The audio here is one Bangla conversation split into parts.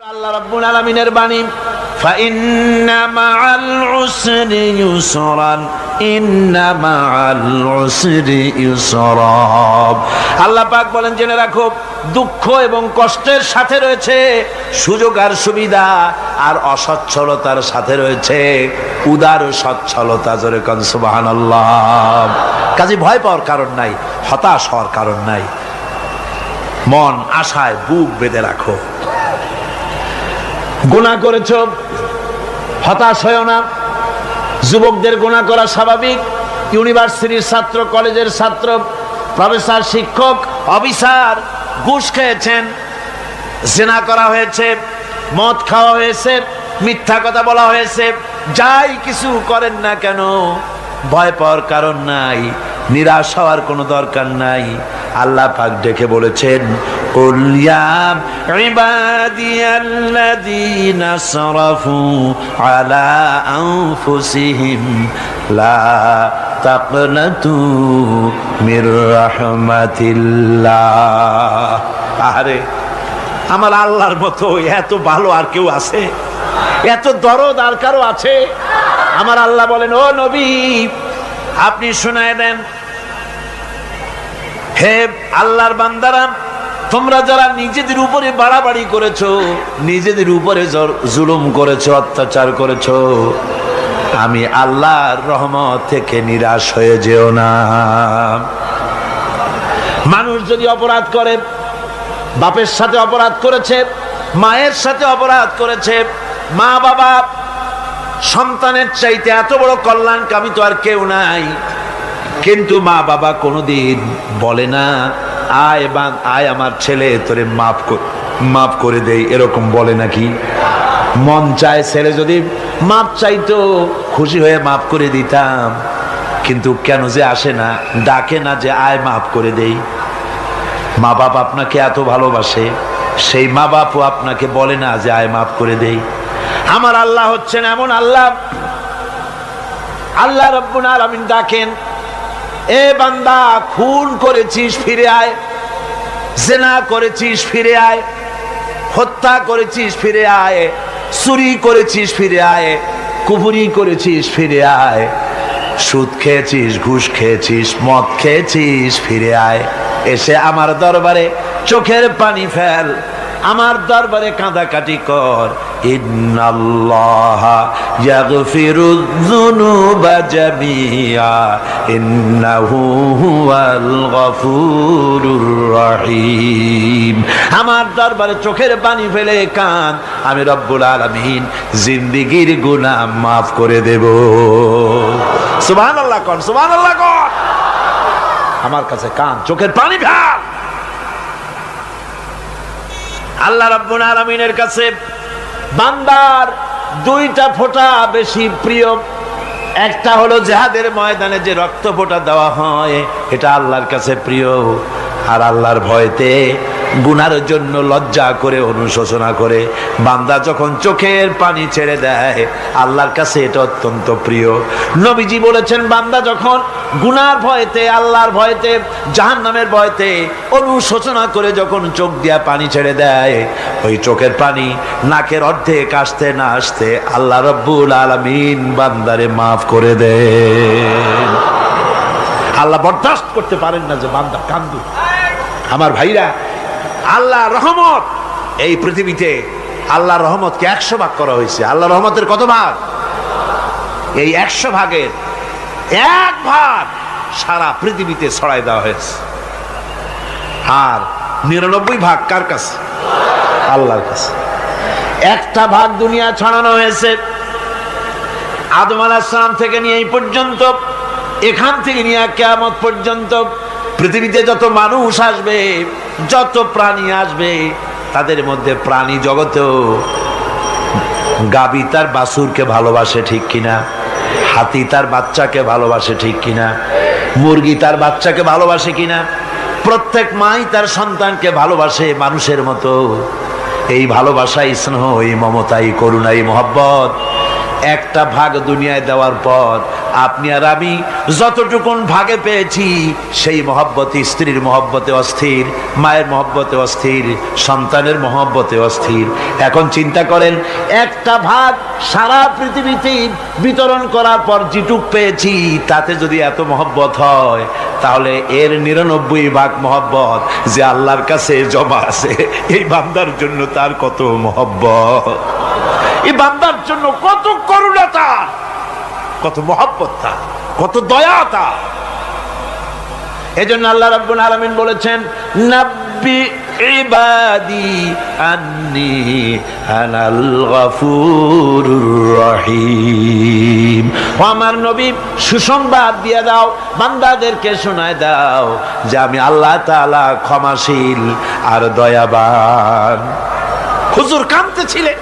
আল্লাহ রাব্বুল আলামিনের বাণী ফাইন্না মাআল উসরি ইউসরান ইন্না মাআল উসরি ইউসরা। আল্লাহ পাক বলেন, জেনে রাখো দুঃখ এবং কষ্টের সাথে রয়েছে সুযোগ আর সুবিধা, আর অসচ্ছলতার সাথে রয়েছে উদার সচ্ছলতা। জোরে কোন সুবহানাল্লাহ। কাজে ভয় পাওয়ার কারণ নাই, হতাশ হওয়ার কারণ নাই। মন আশায় বুক বেঁধে রাখো। গুনাহ করেছ, হতাশ হয়েও না। যুবকদের গুনাহ করা স্বাভাবিক। ইউনিভার্সিটির ছাত্র, কলেজের ছাত্র, প্রফেসর, শিক্ষক, অফিসার ঘুষ খেয়েছেন, জিনা করা হয়েছে, মদ খাওয়া হয়েছে, মিথ্যা কথা বলা হয়েছে, যাই কিছু করেন না কেন ভয় পাওয়ার কারণ নাই, নিরাশ হওয়ার কোনো দরকার নাই। আল্লাহ পাক ডেকে বলেছেন, কুল ইয়া ইবাদিয়াল্লাযীনা আসরাফু আলা আনফুসিহিম লা তাকনাতু মির রাহমাতিল্লাহ। আরে আমার আল্লাহর মতো এত ভালো আর কেউ আছে? এত দরদ আর কারো আছে? আমার আল্লাহ বলেন, ও নবী আপনি শুনায় দেন, হে আল্লাহর বান্দারা, তোমরা যারা নিজেদের উপরে বাড়াবাড়ি করেছো, নিজেদের উপরে জুলুম করেছো, অত্যাচার করেছো, আমি আল্লাহর রহমত থেকে নিরাশ হয়ে যেও না। মানুষ যদি অপরাধ করে, বাপের সাথে অপরাধ করেছে, মায়ের সাথে অপরাধ করেছে, মা বাবা সন্তানের চাইতে এত বড় কল্যাণকামী তো আর কেউ নাই, কিন্তু মা বাবা কোনোদিন বলে না আয় আমার ছেলে তোরে মাফ করে দেই, এরকম বলে নাকি? মন চায় ছেলে যদি মাপ চাইতো, খুশি হয়ে মাফ করে দিতাম, কিন্তু কেন যে আসে না, ডাকে না যে আয় মাফ করে দেই। মা বাপ আপনাকে এত ভালোবাসে, সেই মা বাপও আপনাকে বলে না যে আয় মাফ করে দেই। আমার আল্লাহ হচ্ছেন এমন আল্লাহ, আল্লাহ রাব্বুল আলামিন ডাকেন, এ বান্দা খুন করেছিস ফিরে আয়, জিনা করেছিস ফিরে আয়, হত্যা করেছিস ফিরে আয়, চুরি করেছিস ফিরে আয়, কুফরি করেছিস ফিরে আয়, সুদ খেয়েছিস, ঘুষ খেয়েছিস, মদ খেয়েছিস ফিরে আয়, এসে আমার দরবারে চোখের পানি ফেল, আমার দরবারে কাঁদাকাটি কর। ইন্নাল্লাহা ইয়াগফিরুয যুনুবা জামিআ ইন্নাহু হুয়াল গফুরুর রহিম। আমার দরবারে চোখের পানি ফেলে কান, আমি রব্বুল আলামিন জিন্দেগীর গুনাহ মাফ করে দেব। সুবহানাল্লাহ কোন, সুবহানাল্লাহ কোন। আমার কাছে কান, চোখের পানি ফেল। আল্লাহ রাব্বুল আলামিনের কাছে বান্দার দুইটা ফোঁটা বেশি প্রিয়। একটা হলো জিহাদের ময়দানে যে রক্ত ফোঁটা দেওয়া হয়, এটা আল্লাহর কাছে প্রিয়। আর আল্লাহর ভয়তে গুনার জন্য লজ্জা করে, অনুশোচনা করে বান্দা যখন চোখের পানি ছেড়ে দেয়, আল্লাহর কাছে এটা অত্যন্ত প্রিয়। নবীজি বলেছেন, বান্দা যখন গুনার ভয়তে, আল্লাহর ভয়তে, জাহান্নামের ভয়তে অনুশোচনা করে যখন চোখ দিয়া পানি ছেড়ে দেয়, ওই চোখের পানি নাকের অর্ধেক আসতে না আসতে আল্লাহ রাব্বুল আলামিন বান্দারে মাফ করে দেন। আল্লাহ বরদাস্ত করতে পারেন না যে বান্দা কান্দু। আমার ভাইরা, আল্লাহ রহমত, এই পৃথিবীতে আল্লাহ রহমতকে 100 ভাগ করা হয়েছে। আল্লাহ রহমতের কত ভাগ? এই 100 ভাগের 1 ভাগ সারা পৃথিবীতে ছড়াই দেওয়া হয়েছে। আর 99 ভাগ কার কাছে? আল্লাহর কাছে। একটা ভাগ দুনিয়া ছড়ানো হয়েছে আদম আলাইহিস সালাম থেকে নিয়ে এই পর্যন্ত, এখান থেকে নিয়ে কিয়ামত পর্যন্ত পৃথিবীতে যত মানুষ আসবে, যত প্রাণী আসবে, তাদের মধ্যে প্রাণী জগতেও গাভী তার বাছুরকে ভালোবাসে, ঠিক কিনা? হাতি তার বাচ্চাকে ভালোবাসে, ঠিক কিনা? মুরগি তার বাচ্চাকে ভালোবাসে কিনা? প্রত্যেক মাই তার সন্তানকে ভালোবাসে মানুষের মতো। এই ভালোবাসা, স্নেহ, এই মমতা, এই করুণা, এই মহব্বত একটা ভাগ দুনিয়ায় দেওয়ার পর আপনি আর আমি যতটুকুন ভাগে পেয়েছি সেই মহব্বতে, স্ত্রীর মহব্বতে অস্থির, মায়ের মহব্বতে অস্থির, সন্তানের মহব্বতে অস্থির। এখন চিন্তা করেন, একটা ভাগ সারা পৃথিবীতে বিতরণ করার পর যেটুক পেয়েছি তাতে যদি এত মহব্বত হয়, তাহলে এর 99 ভাগ মহব্বত যে আল্লাহর কাছে জমা আছে, এই বান্দার জন্য তার কত মহব্বত, এই বান্দার জন্য কত করুণা তার, কত মহব্বত তার, কত দয়া তার। এজন্য আল্লাহ রাব্বুল আলামিন বলেছেন, নাব্বি ইবাদি আন্নি আনাল গফুরুর রহিম। ও আমার নবী, সুসংবাদ দিয়ে দাও, বান্দাদেরকে শোনায় দাও যে আমি আল্লাহ তাআলা ক্ষমাশীল আর দয়াবান। হুজুর কাঁদতেছিলেন,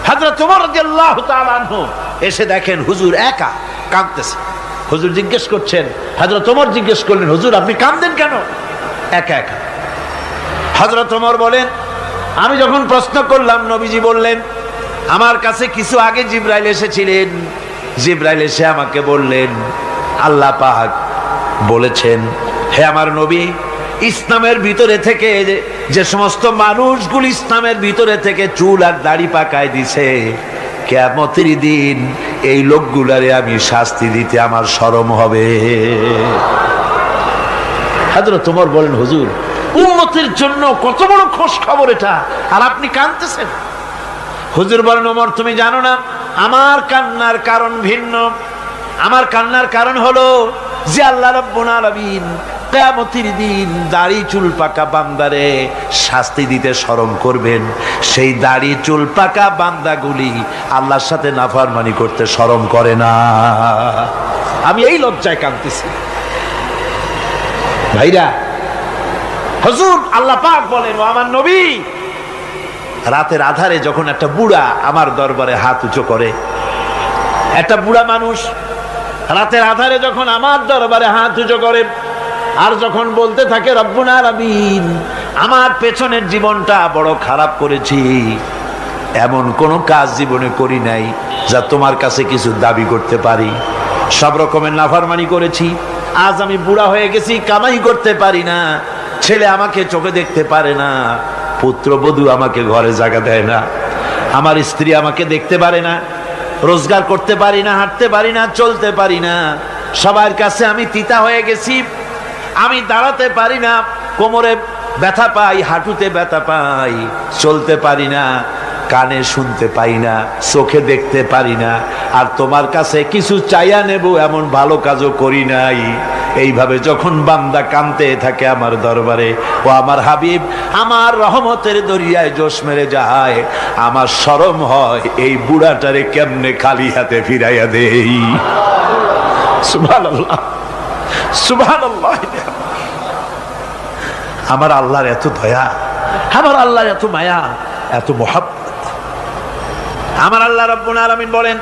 হযরত ওমর রাদিয়াল্লাহু তাআলা আনহু এসে দেখেন হুজুর একা কাঁদতেছে। হুজুর জিজ্ঞেস করছেন, হযরত ওমর জিজ্ঞেস করলেন, হুজুর আপনি কাঁদেন কেন একা একা? হযরত ওমর বলেন, আমি যখন প্রশ্ন করলাম নবীজি বললেন, আমার কাছে কিছু আগে জিবরাইল এসেছিলেন, জিবরাইল এসে আমাকে বললেন আল্লাহ পাক বলেছেন, হে আমার নবী, ইসলামের ভিতরে থেকে যে সমস্ত মানুষগুলো ইসলামের ভিতরে থেকে চুল আর দাড়ি পাকায় দিছে, কিয়ামতের দিন এই লোকগুলারে আমি শাস্তি দিতে আমার শরম হবে। হযরত ওমর বলেন, হুজুর উম্মতের জন্য কত বড় খোঁজ খবর এটা, আর আপনি কাঁদতেছেন। হুজুর বলেন, ওমর তুমি জানো না আমার কান্নার কারণ ভিন্ন। আমার কান্নার কারণ হলো যে আল্লাহ রাব্বুল আলামিন কিয়ামতের দিন দাড়ি চুল পাকা বান্দারে শাস্তি দিতে শরম করবেন, সেই দাড়ি চুল পাকা বান্দাগুলি আল্লাহর সাথে নাফরমানি করতে শরম করে না। আমি এই লজ্জায় কাঁদতেছি। ভাইরা, হুজুর আল্লাহ পাক বলেন, ও আমার নবী, রাতের আধারে যখন একটা বুড়া আমার দরবারে হাত উঁচু করে, একটা বুড়া মানুষ রাতের আধারে যখন আমার দরবারে হাত উঁচু করে আর যখন বলতে থাকে, রব্বুল আলামিন আমার পেছনের জীবনটা বড় খারাপ করেছি, এমন কোন কাজ জীবনে করি নাই যা তোমার কাছে কিছু দাবি করতে পারি, সব রকমের নাফরমানি করেছি, আজ আমি বুড়া হয়ে গেছি, কামাই করতে পারি না, ছেলে আমাকে চোখে দেখতে পারে না, পুত্রবধূ আমাকে ঘরে জায়গা দেয় না, আমার স্ত্রী আমাকে দেখতে পারে না, রোজগার করতে পারি না, হাঁটতে পারি না, চলতে পারি না, সবার কাছে আমি তিতা হয়ে গেছি, আমি দাঁড়াতে পারি না, কোমরে ব্যথা পাই, হাঁটুতে ব্যথা পাই, চলতে পারি না, কানে শুনতে পাই না, চোখে দেখতে পারি না, আর তোমার কাছে কিছু চাইয়া নেব এমন ভালো কাজও করি নাই। এইভাবে যখন বান্দা কাঁদতে থাকে আমার দরবারে, ও আমার হাবিব আমার রহমতের দরিয়ায় জোশ মেরে যায়, আমার শরম হয় এই বুড়াটারে কেমনে খালি হাতে ফিরাইয়া দেই। সুবহানাল্লাহ, সুবহানাল্লাহ। আমার আল্লাহর এত দয়া, আমার আল্লাহর এত মায়া, এত মহব্বত। আমার আল্লাহ রাব্বুল আলামিন বলেন,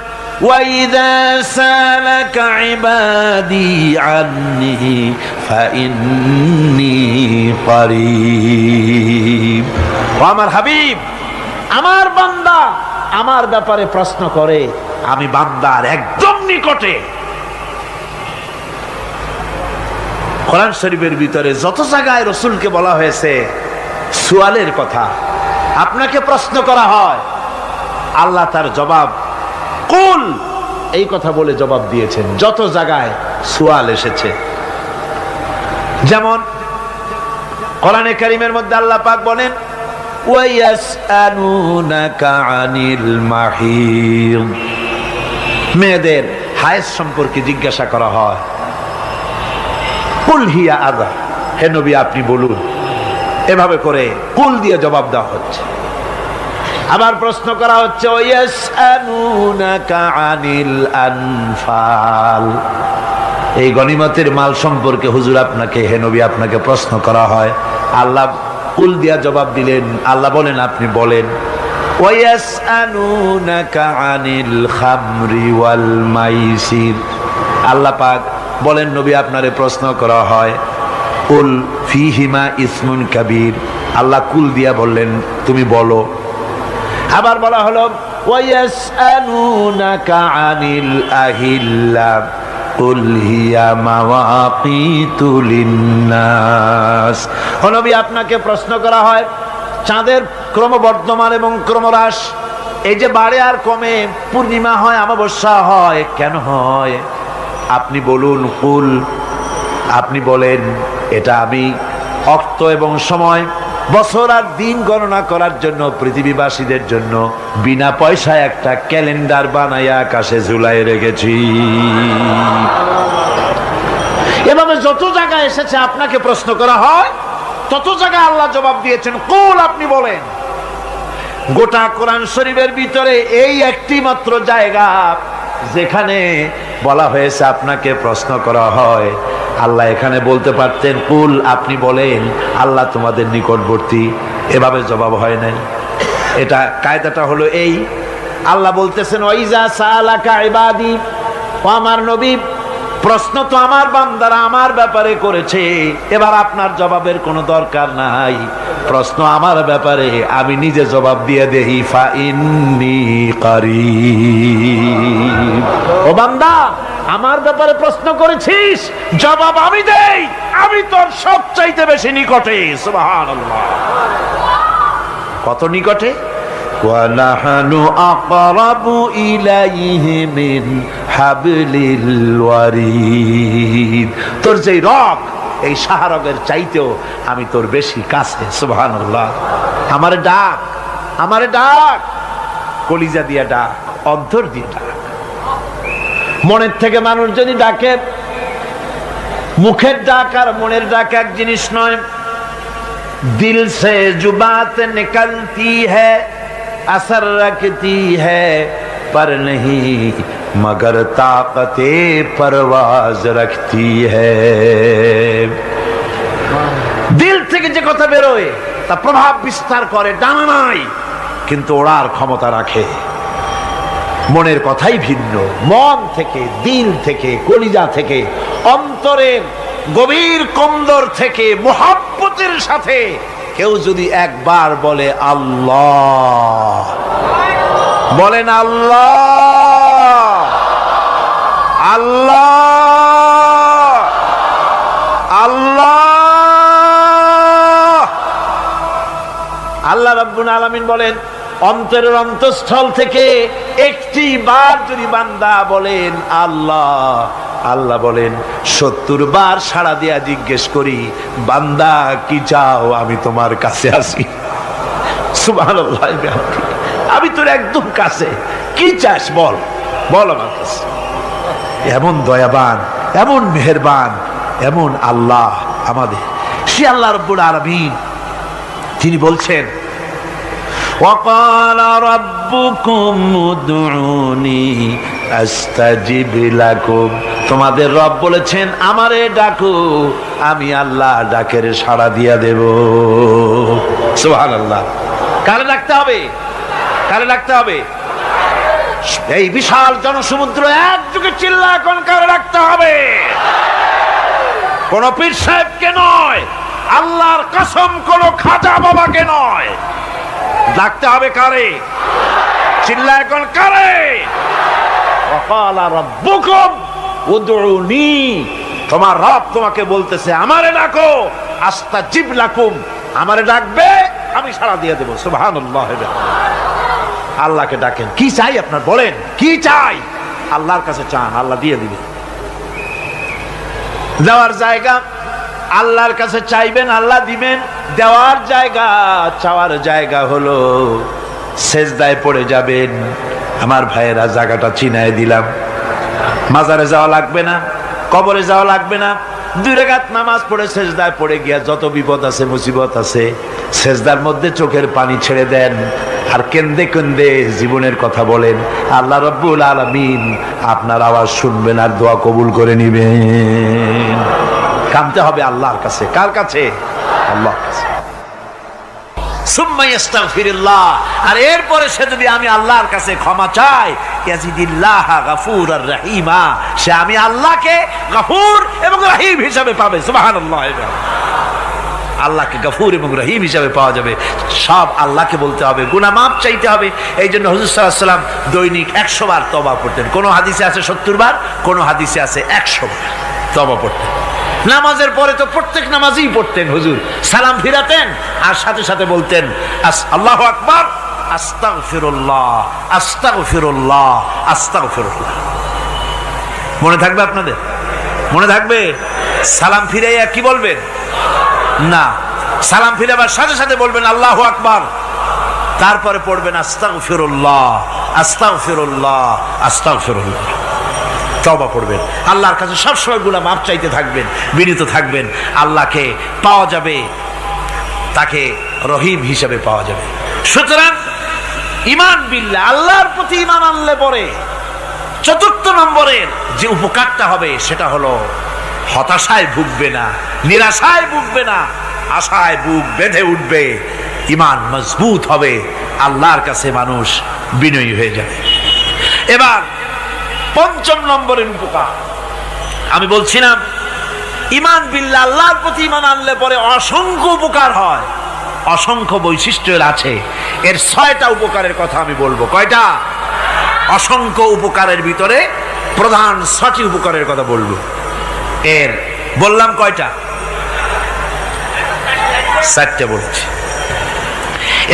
وَإِذَا سَأَلَكَ عِبَادِي عَنِّي فَإِنِّي قَرِيبٌ। ও আমার হাবিব, আমার বান্দা আমার ব্যাপারে প্রশ্ন করে, আমি বান্দার একদম নিকটে। কোরআন শরীফের ভিতরে যত জায়গায় রাসূলকে বলা হয়েছে সুয়ালের কথা, আপনাকে প্রশ্ন করা হয়, আল্লাহ তার জবাব কুল এই কথা বলে জবাব দিয়েছেন। যত জায়গায় সুয়াল এসেছে, যেমন কোরআনে কারীমের মধ্যে আল্লাহ পাক বলেন, ওয়ায়াসআলুনাকা আনিল মাহিদ, মেয়েদের হায়েজ সম্পর্কে জিজ্ঞাসা করা হয়, কুল হিয়া আযা, হে নবী আপনি বলুন। এভাবে করে কুল দিয়ে জবাব দেওয়া হচ্ছে। আবার প্রশ্ন করা হচ্ছে, ওয়ায়াসআলুনাকা আনিল আনফাল, এই গনিমতের মাল সম্পর্কে হুজুর আপনাকে, হে নবী আপনাকে প্রশ্ন করা হয়। আল্লাহ কুল দিয়া জবাব দিলেন, আল্লাহ বলেন আপনি বলেন। ওয়ায়াসআলুনাকা আনিল খামরি ওয়াল মাইসির, আল্লাহ পাক বলেন নবী আপনারে প্রশ্ন করা হয়, কুল ফীহিমা ইসমুন কাবীর, আল্লাহ কুল দিয়া বললেন তুমি বলো। আবার বলা হলো ওয়ায়াসআলুনাকা আনিল আহিল্লা কুল হিয়া মাওয়াকিতু লিন্নাস। ও নবী, আপনাকে প্রশ্ন করা হয় চাঁদের ক্রমবর্ধমান এবং ক্রমহ্রাস, এই যে বাড়ে আর কমে, পূর্ণিমা হয় অমাবস্যা হয়, কেন হয়? আপনি বলুন, কুল, আপনি বলেন, এটা আমি অক্ত এবং সময়, বছর আর দিন গণনা করার জন্য পৃথিবীবাসীদের জন্য বিনা পয়সায় একটা ক্যালেন্ডার বানাইয়া আকাশে ঝুলাই রেখেছি। এভাবে যত জায়গায় এসেছে আপনাকে প্রশ্ন করা হয়, তত জায়গায় আল্লাহ জবাব দিয়েছেন কুল, আপনি বলেন। গোটা কোরআন শরীফের ভিতরে এই একটি মাত্র জায়গা যেখানে বলা হয়েছে আপনাকে প্রশ্ন করা হয়। আল্লাহ এখানে বলতে পারতেন কুল, আপনি বলেন, আল্লাহ তোমাদের নিকটবর্তী, এভাবে জবাব হয় নাই। এটা কায়দাটা হলো এই, আল্লাহ বলতেছেন ওয়াইজা সালাকা ইবাদি, ও আমার নবী, প্রশ্ন তো আমার বান্দারা আমার ব্যাপারে করেছে, এবার আপনার জবাবের কোনো দরকার নাই। প্রশ্ন আমার ব্যাপারে, আমি নিজে জবাব দিয়ে দেই, ফা ইন্নী কারীব। ও বান্দা, আমার ব্যাপারে প্রশ্ন করেছিস, জবাব আমি দেই, আমি তোর সবচাইতে বেশি নিকটে। সুবহানাল্লাহ, কত নিকটে? ওয়ানাহানু আকরাবু ইলাইহি মিন হাবলিল ওয়ারিদ। তোর যে রগ, এই শাহরগের চাইতেও আমি তোর বেশি কাছে। সুবহানাল্লাহ। আমারে ডাক, আমারে ডাক, কলিজা দিয়া ডাক, অন্তর দিয়ে ডাক। মনের থেকে মানুষ যদি ডাকে, মুখের ডাক আর মনের ডাক এক জিনিস নয়। দিল সে জুবাত নিকলতি হ্যায়, असर रखती है पर नहीं मगर ताकते परवाज रखती है। दिल থেকে যে কথা বেরোয় তা প্রভাব বিস্তার করে, ডানা নাই কিন্তু ওড়ার ক্ষমতা রাখে। মনের কথাই ভিন্ন। মন থেকে, দিল থেকে, কলিজা থেকে, অন্তরের গভীর কন্দর থেকে মুহাব্বতের সাথে কেউ যদি একবার বলে আল্লাহ, বলেন আল্লাহ, আল্লাহ, আল্লাহ, আল্লাহ রাব্বুল আলামিন বলেন, অন্তরের অন্তঃস্থল থেকে একটি বার যদি বান্দা বলেন আল্লাহ, আল্লাহ বলেন 70 বার সাড়া দিয়া জিজ্ঞেস করি, বান্দা কি চাও, আমি তোমার কাছে আসি। সুবহানাল্লাহ, আমি তোর একদম কাছে, কি চাস বল, বল আমার কাছে। এমন দয়াবান, এমন মেহেরবান, এমন আল্লাহ আমাদের। সে আল্লাহ রাব্বুল আলামিন, তিনি বলছেন وقال ربكم ادعوني استجب لكم। তোমাদের রব বলেছেন আমারে ডাকো, আমি আল্লাহ ডাকের সাড়া দিয়া দেব। সুবহানাল্লাহ। কারে ডাকতে হবে? কারে ডাকতে হবে? এই বিশাল জনসমুদ্র একযোগে চিল্লা এখন কারে ডাকতে হবে? কোন পীর সাহেবকে নয়, আল্লাহর কসম কোন খাজা বাবাকে নয়, ডাকতে হবে কারে? চিল্লা এখন কারে? ওয়াকালা রাব্বুকুম উদউনি, তোমার রব তোমাকে বলতেছে আমারে ডাকো, আস্তাজিব লাকুম, আমারে ডাকবে আমি সাড়া দিয়ে দেব। সুবহানাল্লাহ। আল্লাহকে ডাকেন, কি চাই আপনার বলেন, কি চাই? আল্লাহর কাছে চান, আল্লাহ দিয়ে দিবে। দেওয়ার জায়গা আল্লাহর কাছে চাইবেন, আল্লাহ দিবেন। দেওয়ার জায়গা, চাওয়ার জায়গা হলো সেজদায় পড়ে যাবেন। আমার ভাইয়েরা, জায়গাটা চিনায় দিলাম। মাজারে যাওয়া লাগবে না, কবরে যাওয়া লাগবে না। 2 রাকাত নামাজ পড়ে সেজদায় পড়ে গিয়া যত বিপদ আছে, মুসিবত আছে, সেজদার মধ্যে চোখের পানি ছেড়ে দেন আর কেন্দে কেন্দে জীবনের কথা বলেন। আল্লাহ রাব্বুল আলামিন আপনার আওয়াজ শুনবেন আর দোয়া কবুল করে নিবেন। কাঁদতে হবে আল্লাহর কাছে। কার কাছে? আল্লাহর কাছে। সুম্মা ইস্তাগফিরুল্লাহ, আর এরপরে সে যদি আমি আল্লাহর কাছে ক্ষমা চাই, ইয়াজিদিল্লাহ গফুরার রহিমা, সে আমি আল্লাহকে গফুর এবং রহিম হিসাবে পাবে। সুবহানাল্লাহ। আল্লাহকে গফুর এবং রহিম হিসাবে পাওয়া যাবে। সব আল্লাহকে বলতে হবে, গুনাহ মাফ চাইতে হবে। এই জন্য হুজুর সাল্লাল্লাহু আলাইহি ওয়াসাল্লাম দৈনিক 100 বার তওবা পড়তেন। কোন হাদিসে আছে 70 বার, কোন হাদিসে আছে 100 বার তওবা পড়তেন। নামাজের পরে তো প্রত্যেক নামাজই পড়তেন হুজুর, সালাম ফিরাতেন আর সাথে সাথে বলতেন আল্লাহু আকবার, আস্তাগফিরুল্লাহ, আস্তাগফিরুল্লাহ, আস্তাগফিরুল্লাহ। মনে থাকবে আপনাদের? মনে থাকবে? সালাম ফিরাইয়া কি বলবেন? না, সালাম ফিরাবার সাথে সাথে বলবেন আল্লাহু আকবার, তারপরে পড়বেন আস্তাগফিরুল্লাহ, আস্তাগফিরুল্লাহ, আস্তাগফিরুল্লাহ। তওবা পড়বেন, আল্লাহর কাছে সবসময় গুনাহ মাফ চাইতে থাকবেন, বিনীত থাকবেন। আল্লাহকে পাওয়া যাবে, তাকে রহিম হিসেবে পাওয়া যাবে। সুতরাং ঈমান বিল্লাহ, আল্লাহর প্রতি ঈমান আনলে পরে চতুর্থ নম্বরের যে উপকারটা হবে সেটা হলো হতাশায় ভুগবে না, নিরাশায় ভুগবে না, আশায় বুক বেঁধে উঠবে, ঈমান মজবুত হবে, আল্লাহর কাছে মানুষ বিনয়ী হয়ে যাবে। এবার পঞ্চম নম্বরের উপকার আমি বলছিলাম, ঈমান বিল্লাহ, আল্লাহর প্রতি ঈমান আনলে পরে অসংখ্য উপকার হয়, অসংখ্য বৈশিষ্ট্য আছে। এর 6টা উপকারের কথা আমি বলবো। কয়টা? অসংখ্য উপকারের ভিতরে প্রধান 6টি উপকারের কথা বলবো। এর বললাম কয়টা? 4টে বলেছি।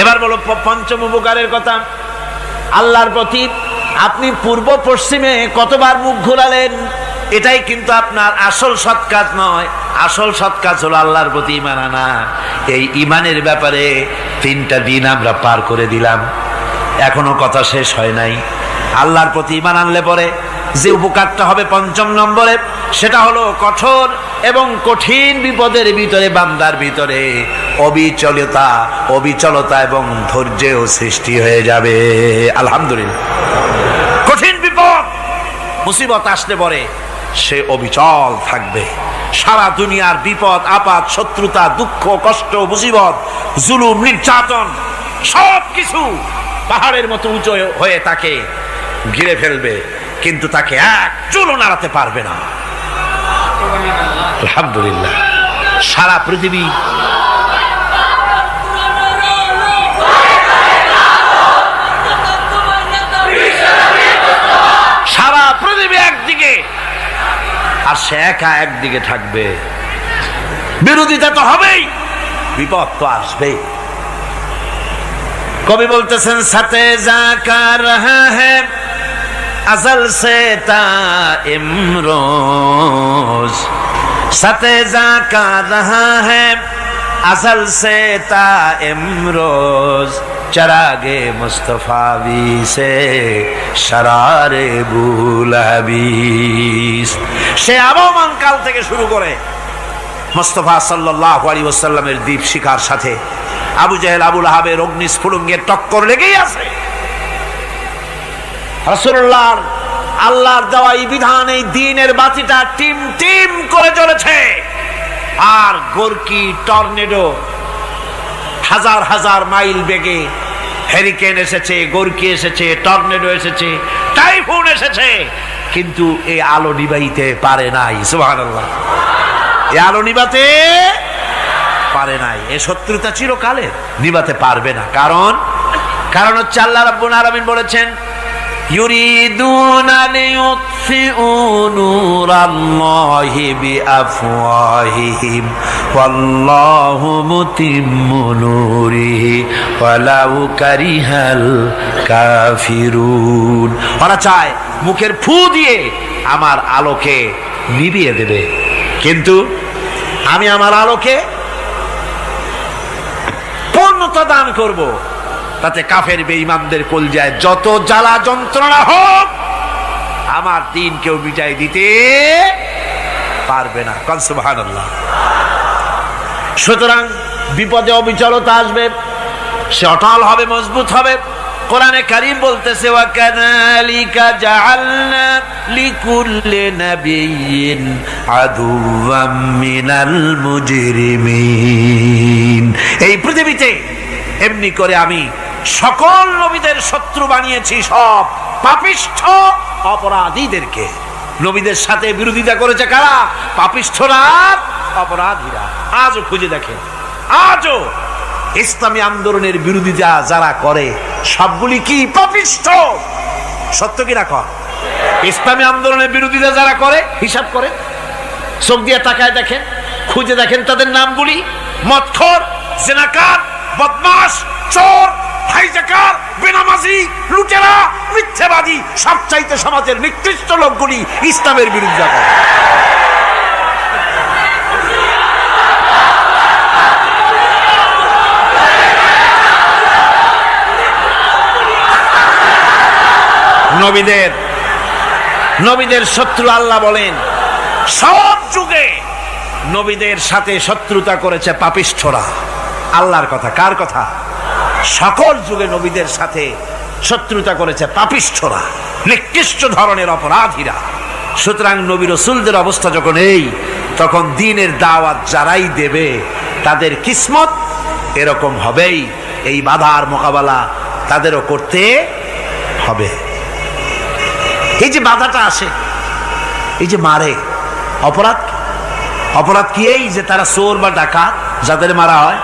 এবার বলো পঞ্চম উপকারের কথা। আল্লাহর প্রতি আপনি পূর্ব পশ্চিমে কতবার মুখ ঘোরালেন, এটাই কিন্তু আপনার আসল সৎ কাজ নয়। আসল সৎ কাজ হলো আল্লাহর প্রতি ঈমান আনা। এই ঈমানের ব্যাপারে 3টা দিন আমরা পার করে দিলাম, এখনো কথা শেষ হয় নাই। আল্লাহর প্রতি ঈমান আনলে পরে যে উপকারটা হবে পঞ্চম নম্বরে, সেটা হলো কঠোর এবং কঠিন বিপদের ভিতরে বান্দার ভিতরে অবিচলতা এবং ধৈর্যের সৃষ্টি হয়ে যাবে। আলহামদুলিল্লাহ। কঠিন বিপদ মুসিবত আসলে পরে সে অবিচল থাকবে। সারা দুনিয়ার বিপদ আপদ, শত্রুতা, দুঃখ, কষ্ট, মুসিবত, জুলুম, নির্যাতন সবকিছু পাহাড়ের মতো উঁচু হয়ে তাকে ঘিরে ফেলবে, কিন্তু তাকে এক চুলও নাড়াতে পারবে না। আলহামদুলিল্লাহ। সারা পৃথিবী একদিকে আর সে একা একদিকে থাকবে। বিরোধিতা তো হবেই, বিপদ তো আসবেই। কবি বলতেছেন, সাথে জাকা রহা হ্যায় अज़ल से ता इमरोज, सतेजा का रहा है अज़ल से ता इमरोज, चरागे मुस्तफावी से शरारे बुलहबीस। সে আবহমান কাল থেকে শুরু করে মুস্তাফা সাল্লাল্লাহু আলাইহি ওয়াসাল্লামের দীপ শিখার সাথে আবু জাহেল, আবু লাহাবের অগ্নিস্ফুলিঙ্গের টক্কর লেগেই আছে। রাসূলুল্লাহ আল্লাহর দেওয়া এই বিধান, এই দ্বীনের বাতিটা টিম টিম করে জ্বলেছে। আর গোরকি, টর্নেডো, হাজার হাজার মাইল বেগে হেরিকেন এসেছে, গোরকি এসেছে, টর্নেডো এসেছে, টাইফুন এসেছে, কিন্তু এই আলো নিভাইতে পারে নাই। সুবহানাল্লাহ। এই আলো নিভাতে পারে নাই। এই শত্রুতা চিরকালের, নিভাতে পারবে না। কারণ হচ্ছে আল্লাহ রাব্বুল আলামিন বলেছেন, ইউরিদুনা লিইউতফিউ নূরাল্লাহি বিআফওয়াহিহিম ওয়াল্লাহু মুতিম্মু নূরিহি ওয়ালাউ কারিহাল কাফিরুন। ওরা চায় মুখের ফু দিয়ে আমার আলোকে নিভিয়ে দেবে, কিন্তু আমি আমার আলোকে পূর্ণতা দান করব। তাতে কাফের বেঈমানদের কলজায় যত জ্বালা যন্ত্রণা হোক, আমার দ্বীন কেউ মিটাই দিতে পারবে না। সুবহানাল্লাহ। সুতরাং বিপদে অবিচলতা আসবে, সে অটল হবে, মজবুত হবে। কোরআনে কারীম বলতেছে, ওয়া কাযালিকা জাআলনা লিকুল্লি নাবিয়্যিন আদুওয়াম মিনাল মুজরিমিন। এই পৃথিবীতে এমনি করে আমি সকল নবীদের শত্রু বানিয়েছি, সব পাপিষ্ঠ অপরাধীদেরকে। নবীদের সাথে বিরোধিতা করেছে কারা? পাপিষ্ঠরা, অপরাধীরা। আজও খুঁজে দেখেন আজও ইসলামী আন্দোলনের বিরোধিতা যারা করে সবগুলি কি পাপিষ্ঠ। সত্য কিনা কর? ইসলামী আন্দোলনের বিরোধিতা যারা করে হিসাব করে, চোখ দিয়ে তাকায় দেখেন, খুঁজে দেখেন তাদের নামগুলি। মদখোর, জিনাকার, বদমাশ, চোর, হাইজাকার, বেনামাজি, লুটেরা, মিথ্যাবাদী, সবচাইতে সমাজের নিকৃষ্ট লোকগুলি ইসলামের বিরুদ্ধে করে। নবীদের শত্রু আল্লাহ বলেন সব যুগে নবীদের সাথে শত্রুতা করেছে পাপিষ্ঠরা। আল্লাহর কথা, কার কথা? সকল যুগে নবীদের সাথে শত্রুতা করেছে পাপিষ্ঠরা, নিকৃষ্ট ধরনের অপরাধীরা। সুতরাং নবী রাসূলদের অবস্থা যখন এই, তখন দ্বীনের দাওয়াত যারাই দেবে তাদের কিসমত এরকম হবেই। এই বাধার মোকাবেলা তাদেরও করতে হবে। এই যে বাধাটা আসে, এই যে মারে, অপরাধ কি? এই যে তারা চোর বা ডাকাত যাদের মারা হয়।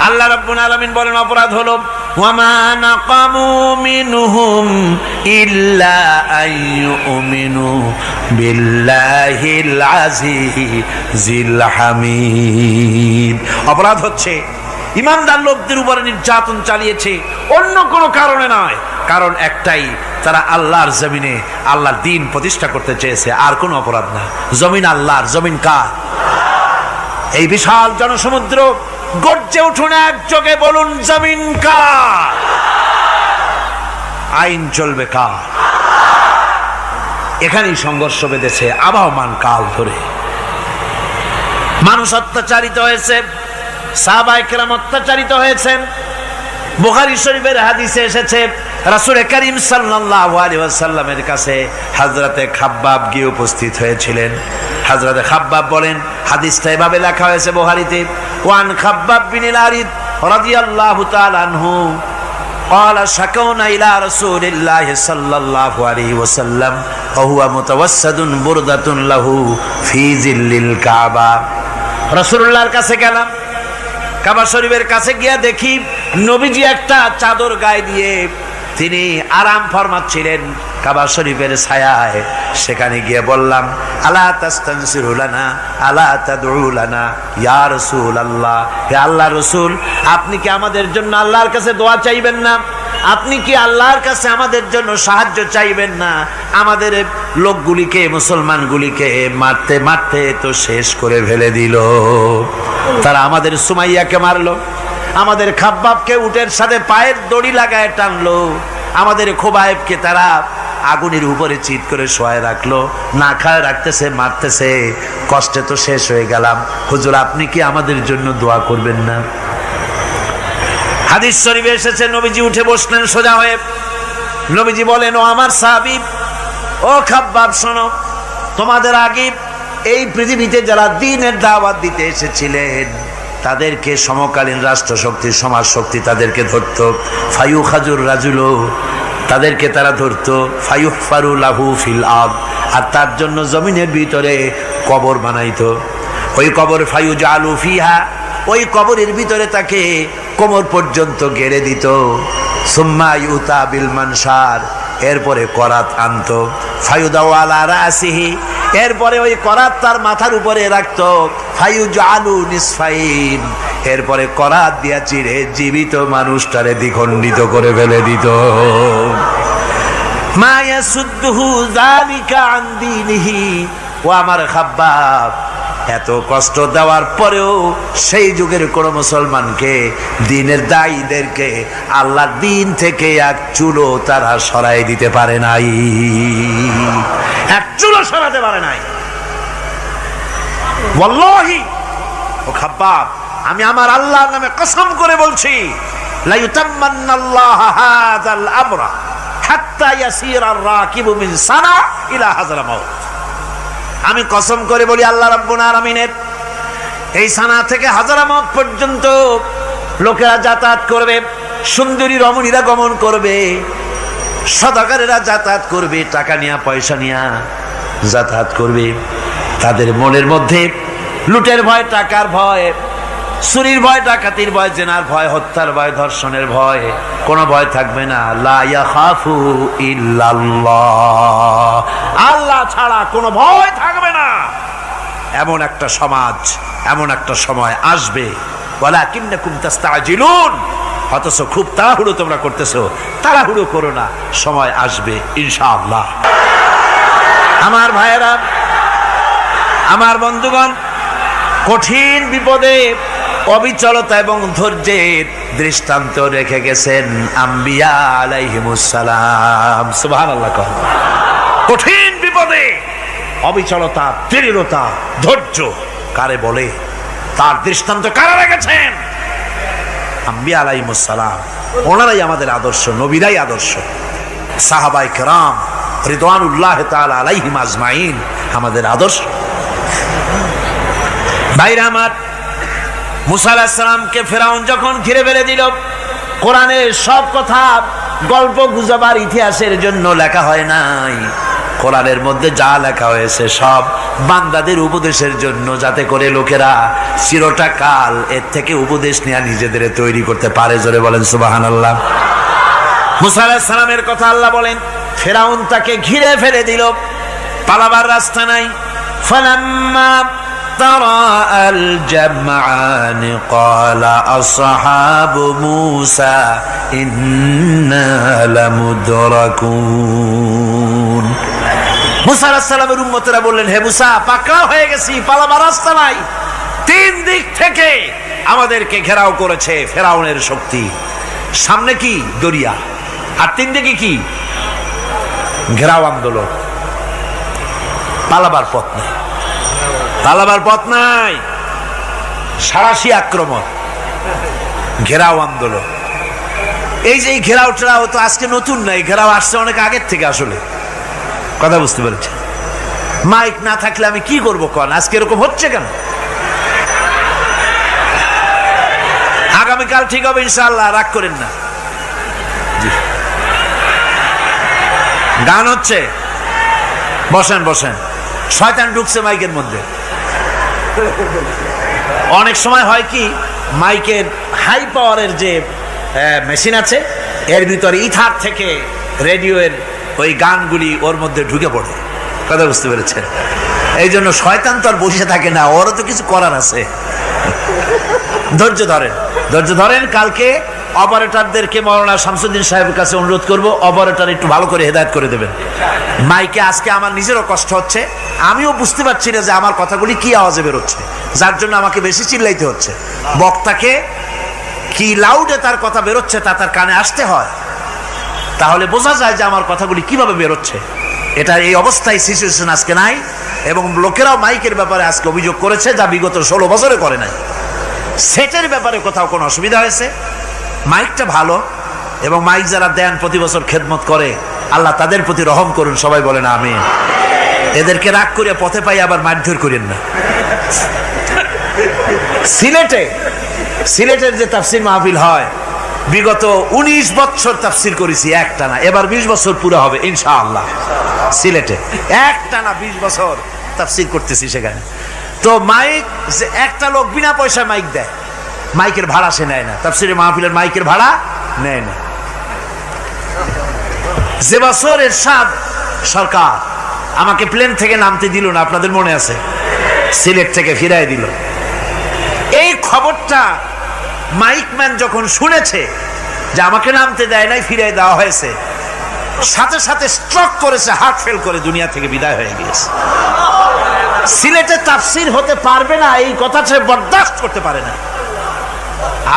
আল্লাহ রাব্বুল আলামিন বলেন অপরাধ হলো ওয়ামা নাকামু মিনহুম ইল্লা আইয়ুমিনু বিল্লাহিল আজিজিল হামিদ। অপরাধ হচ্ছে ইমানদার লোকদের উপরে নির্যাতন চালিয়েছে, অন্য কোনো কারণে নয়। কারণ একটাই, তারা আল্লাহর জমিনে আল্লাহর দ্বীন প্রতিষ্ঠা করতে চেয়েছে, আর কোনো অপরাধ না। জমিন আল্লাহর, জমিন কার? এই বিশাল জনসমুদ্র গর্জে উঠুন একযোগে, বলুন জমিন কার? আইন চলবে কার? এখানেই সংঘর্ষ বেঁধেছে আবহমান কাল ধরে। মানুষ অত্যাচারিত হয়েছে, সাহাবায়ে কেরাম অত্যাচারিত হয়েছেন। বুখারী শরীফের হাদিসে এসেছে রাসূল করিম সাল্লাল্লাহু আলাইহি ওয়াসাল্লামের কাছে হযরতে খাব্বাব গিয়ে উপস্থিত হয়েছিলেন। হযরতে খাব্বাব বলেন, হাদিসটা এভাবে লেখা হয়েছে বুখারীতে, ওয়ান খাব্বাব বিন আরিদ রাদিয়াল্লাহু তাআলা আনহু قال شكونا إلى رسول الله صلى الله عليه وسلم وهو متوسد بردة له في ظل الكعبة। রাসূলুল্লাহর কাছে গেলাম, কাবা শরীফের কাছে গিয়ে দেখি নবীজি একটা চাদর গায়ে দিয়ে তিনি আরাম ফরমাচ্ছিলেন কাবা শরীফের ছায়ায়। সেখানে গিয়ে বললাম, আলা তাস্তানসিরু লানা আলা তাদউ লানা ইয়া রাসূলুল্লাহ, হে আল্লাহর রাসূল, আপনি কি আমাদের জন্য আল্লাহর কাছে দোয়া চাইবেন না? আপনি কি আল্লাহর কাছে আমাদের জন্য সাহায্য চাইবেন না? আমাদের লোকগুলিকে, মুসলমানগুলিকে মারতে মারতে তো শেষ করে ফেলে দিল। তারা আমাদের সুমাইয়াকে মারলো, আমাদের খাব্বাবকে উটের সাথে পায়ের দড়ি লাগায় টানলো, আমাদের খোবায়েবকে তারা আগুনের উপরে চিৎ করে শোয়ায় রাখলো, না খায় রাখতেছে, মারতেছে। কষ্টে তো শেষ হয়ে গেলাম, হুজুর আপনি কি আমাদের জন্য দোয়া করবেন না? হাদিস শরীফে এসেছে নবীজি উঠে বসলেন সোজা হয়ে। নবীজি বলেন, ও আমার সাহাবী, ও খাব্বাব শোনো, তোমাদের আগে এই পৃথিবীতে যারা দ্বীনের দাওয়াত দিতে এসেছিলেন তাদেরকে সমকালীন রাষ্ট্রশক্তি, সমাজ শক্তি তাদেরকে ধরত। ফায়ু খাজুর রাজুলো, তাদেরকে তারা ধরত। ফায়ুহফারু লাহু ফিল আরদ, আর তার জন্য জমিনের ভিতরে কবর বানাইতো। ওই কবর ফায়ু জালু ফিহা, ওই কবরের ভিতরে তাকে কোমর পর্যন্ত গেড়ে দিত। সুম্মা ইউতা বিল মানসার, এরপরে করাত আনতো। ফায়ুদাউ আলা রাসিহি, এরপরে ওই করাত তার মাথার উপরে রাখতো। ফায়ুজালু নিসফাইন, এরপরে করাত দিয়া চিড়ে জীবিত মানুষটারে দ্বিখণ্ডিত করে ফেলে দিত। মা ইয়াসুদ্দুহু যালিকা আন দীনিহি, ও আমার খাব্বাব, এত কষ্ট দেওয়ার পরেও সেই যুগের কোন মুসলমানকে, দ্বীনের দায়ীদেরকে আল্লাহর দ্বীন থেকে এক চুলো তারা সরাই দিতে পারে নাই, এক চুলো সরাতে পারে নাই। ওয়াল্লাহি, ও খাব্বাব, আমি আমার আল্লাহর নামে কসম করে বলছি, লা ইউতাম্মান্নাল্লাহু হাযাল আমরা হাত্তা ইয়াসিরা আর-রাকিবু মিন সানা ইলা হাযরামাউত। আমি কসম করে বলি, আল্লাহ রাব্বুল আলামিনের এই সানা থেকে হাযরামাউত পর্যন্ত লোকেরা যাতায়াত করবে, সুন্দরী রমণীরা গমন করবে, সদাগরেরা যাতায়াত করবে, টাকা নিয়া পয়সা নিয়া যাতায়াত করবে। তাদের মনের মধ্যে লুটের ভয়, টাকার ভয়, চুরির ভয়, ডাকাতির ভয়, জেনার ভয়, হত্যার ভয়, ধর্ষণের ভয়, কোনো ভয় থাকবে না। লা ইয়াখাফু ইল্লাল্লাহ, আল্লাহ ছাড়া কোনো ভয় থাকবে না। এমন একটা সমাজ, এমন একটা সময় আসবে। ওয়ালাকিন্নাকুম তাস্তাজিলুন, অথচ খুব তাড়াহুড়ো তোমরা করতেছো। তাড়াহুড়ো করো না, সময় আসবে ইনশাআল্লাহ। আমার ভাইয়েরা, আমার বন্ধুগণ, কঠিন বিপদে অবিচলতা এবং ধৈর্যের দৃষ্টান্ত রেখে গেছেন আম্বিয়া আলাইহিমুস সালাম। সুবহানাল্লাহ। কঠিন বিপদে অবিচলতা, দৃঢ়তা, ধৈর্য কারে বলে, তার দৃষ্টান্ত কারা রেখেছেন? আম্বিয়া আলাইহিমুস সালাম। ওনারাই আমাদের আদর্শ, নবীরাই আদর্শ। সাহাবায়ে কেরাম রিদওয়ানুল্লাহ তাআলা আলাইহিম আজমাইন আমাদের আদর্শ। ভাইরা আমার, মুসা আলাইহিস সালামকে ফেরাউন যখন ঘিরে ফেলে দিল, কোরআনের সব কথা গল্প গুজবার ইতিহাসের জন্য লেখা হয় নাই। কোরআনের মধ্যে যা লেখা হয়েছে সব বান্দাদের উপদেশের জন্য, যাতে করে লোকেরা চিরটা কাল এর থেকে উপদেশ নিয়ে নিজেদের তৈরি করতে পারে। জোরে বলেন সুবহানাল্লাহ। মুসা আলাইহিস সালামের কথা আল্লাহ বলেন, ফেরাউন তাকে ঘিরে ফেলে দিল, পালাবার রাস্তা নাই। ফালাম্মা تراءى الجمعان قال أصحاب موسى إنا لمدركون। মুসা আলাইহিস সালামের উম্মতেরা বললেন, হে মুসা, পাকড়াও হয়ে গেছি, পালাবার রাস্তা নাই। তিন দিক থেকে আমাদেরকে ঘেরাও করেছে ফেরাউনের শক্তি। সামনে কি? দরিয়া, আর তিন দিকে কি? ঘেরাও আন্দোলন। পালাবার পথ নেই, পালাবার পথ নাই। সারাশি আক্রমণ, ঘেরাও আন্দোলন। এই যে ঘেরাও টেরাও তো আজকে নতুন নাই, ঘেরাও আসছে অনেক আগের থেকে। আসলে কথা বুঝতে পেরেছে? মাইক না থাকলে আমি কি করবো কোন? আজকে এরকম হচ্ছে কেন? আগামীকাল ঠিক হবে ইনশাআল্লাহ, রাগ করেন না। গান হচ্ছে, বসেন বসেন। শয়তান ঢুকছে মাইকের মধ্যে। অনেক সময় হয় কি, মাইকের হাই পাওয়ারের যে মেশিন আছে, এর ভিতরে ইথার থেকে রেডিওর ওই গানগুলি ওর মধ্যে ঢুকে পড়ে। কথা বুঝতে পেরেছেন? এই জন্য শয়তান তো আর বসে থাকে না, ওরও তো কিছু করার আছে। ধৈর্য ধরেন, ধৈর্য ধরেন। কালকে অপারেটরদেরকে মাওলানা শামসুদ্দিন সাহেবের কাছে অনুরোধ করব, অপারেটর একটু ভালো করে হেদায়েত করে দেবেন মাইকে। আজকে আমার নিজেরও কষ্ট হচ্ছে, আমিও বুঝতে পারছি না যে আমার কথাগুলি কি আওয়াজে বেরোচ্ছে, যার জন্য আমাকে বেশি চিল্লাইতে হচ্ছে। বক্তাকে কি লাউডে তার কথা বেরোচ্ছে তা তার কানে আসতে হয়, তাহলে বোঝা যায় যে আমার কথাগুলি কিভাবে বেরোচ্ছে। এটা এই অবস্থায় সিচুয়েশন আজকে নাই, এবং লোকেরাও মাইকের ব্যাপারে আজকে অভিযোগ করেছে, যা বিগত 16 বছরে করে নাই। সেটের ব্যাপারে কোথাও কোনো অসুবিধা হয়েছে? মাইকটা ভালো, এবং মাইক যারা দেন প্রতি বছর খেদমত করে, আল্লাহ তাদের প্রতি রহম করুন। সবাই বলেন আমিন। এদেরকে রাগ করে পথে পাই আবার মারধর করেন না। সিলেটের যে তাফসির মাহফিল হয়, বিগত 19 বছর তাফসির করেছি একটানা, এবার 20 বছর পুরো হবে ইনশাআল্লাহ। সিলেটে একটানা 20 বছর তাফসির করতেছি সেখানে। তো মাইক, যে একটা লোক বিনা পয়সায় মাইক দেয়, মাইকের ভাড়া সে নেয় না। তাফসিরের মাহফিলের মাইকের ভাড়া নেয় না। যে বছর এরশাদ সরকার আমাকে প্লেন থেকে নামতে দিল না, আপনাদের মনে আছে? সিলেট থেকে ফিরাই দিল। এই খবরটা মাইকম্যান যখন শুনেছে যে আমাকে নামতে দেয় নাই, ফিরাই দেওয়া হয়েছে, সাথে সাথে স্ট্রোক করেছে, হার্ট ফেল করে দুনিয়া থেকে বিদায় হয়ে গিয়েছে। সিলেটে তাফসির হতে পারবে না, এই কথা সে বরদাস্ত করতে পারে না।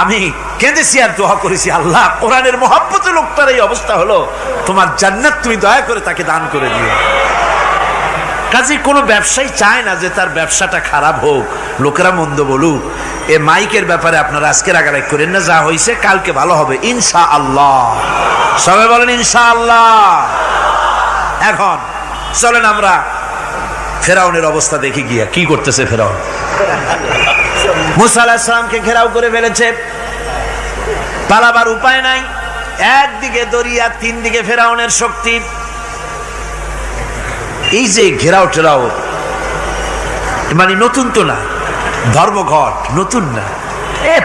আমি কেঁদেছি আর দোয়া করেছি, আল্লাহ, কোরআনের মহব্বতে লোকটার এই অবস্থা হলো, তোমার জান্নাত তুমি দয়া করে তাকে দান করে দিও। কাজে কোনো ব্যবসায়ী চায় না যে তার ব্যবসাটা খারাপ হোক, লোকেরা মন্দ বলুক। এ মাইকের ব্যাপারে আপনারা আজকে রাগারাগ করেন না, যা হয়েছে কালকে ভালো হবে ইনশাআল্লাহ। সবাই বলেন ইনশাআল্লাহ। এখন চলেন আমরা ফেরাউনের অবস্থা দেখি গিয়া কি করতেছে ফেরাউন। মুসা আলাইহিস সালামকে ঘেরাও করে ফেলেছে, পালাবার উপায় নাই। একদিকে দরিয়া, তিন দিকে ফেরাউনের শক্তি। এই যে ঘেরাও টেরাও মানে নতুন তো না, ধর্মঘট নতুন না,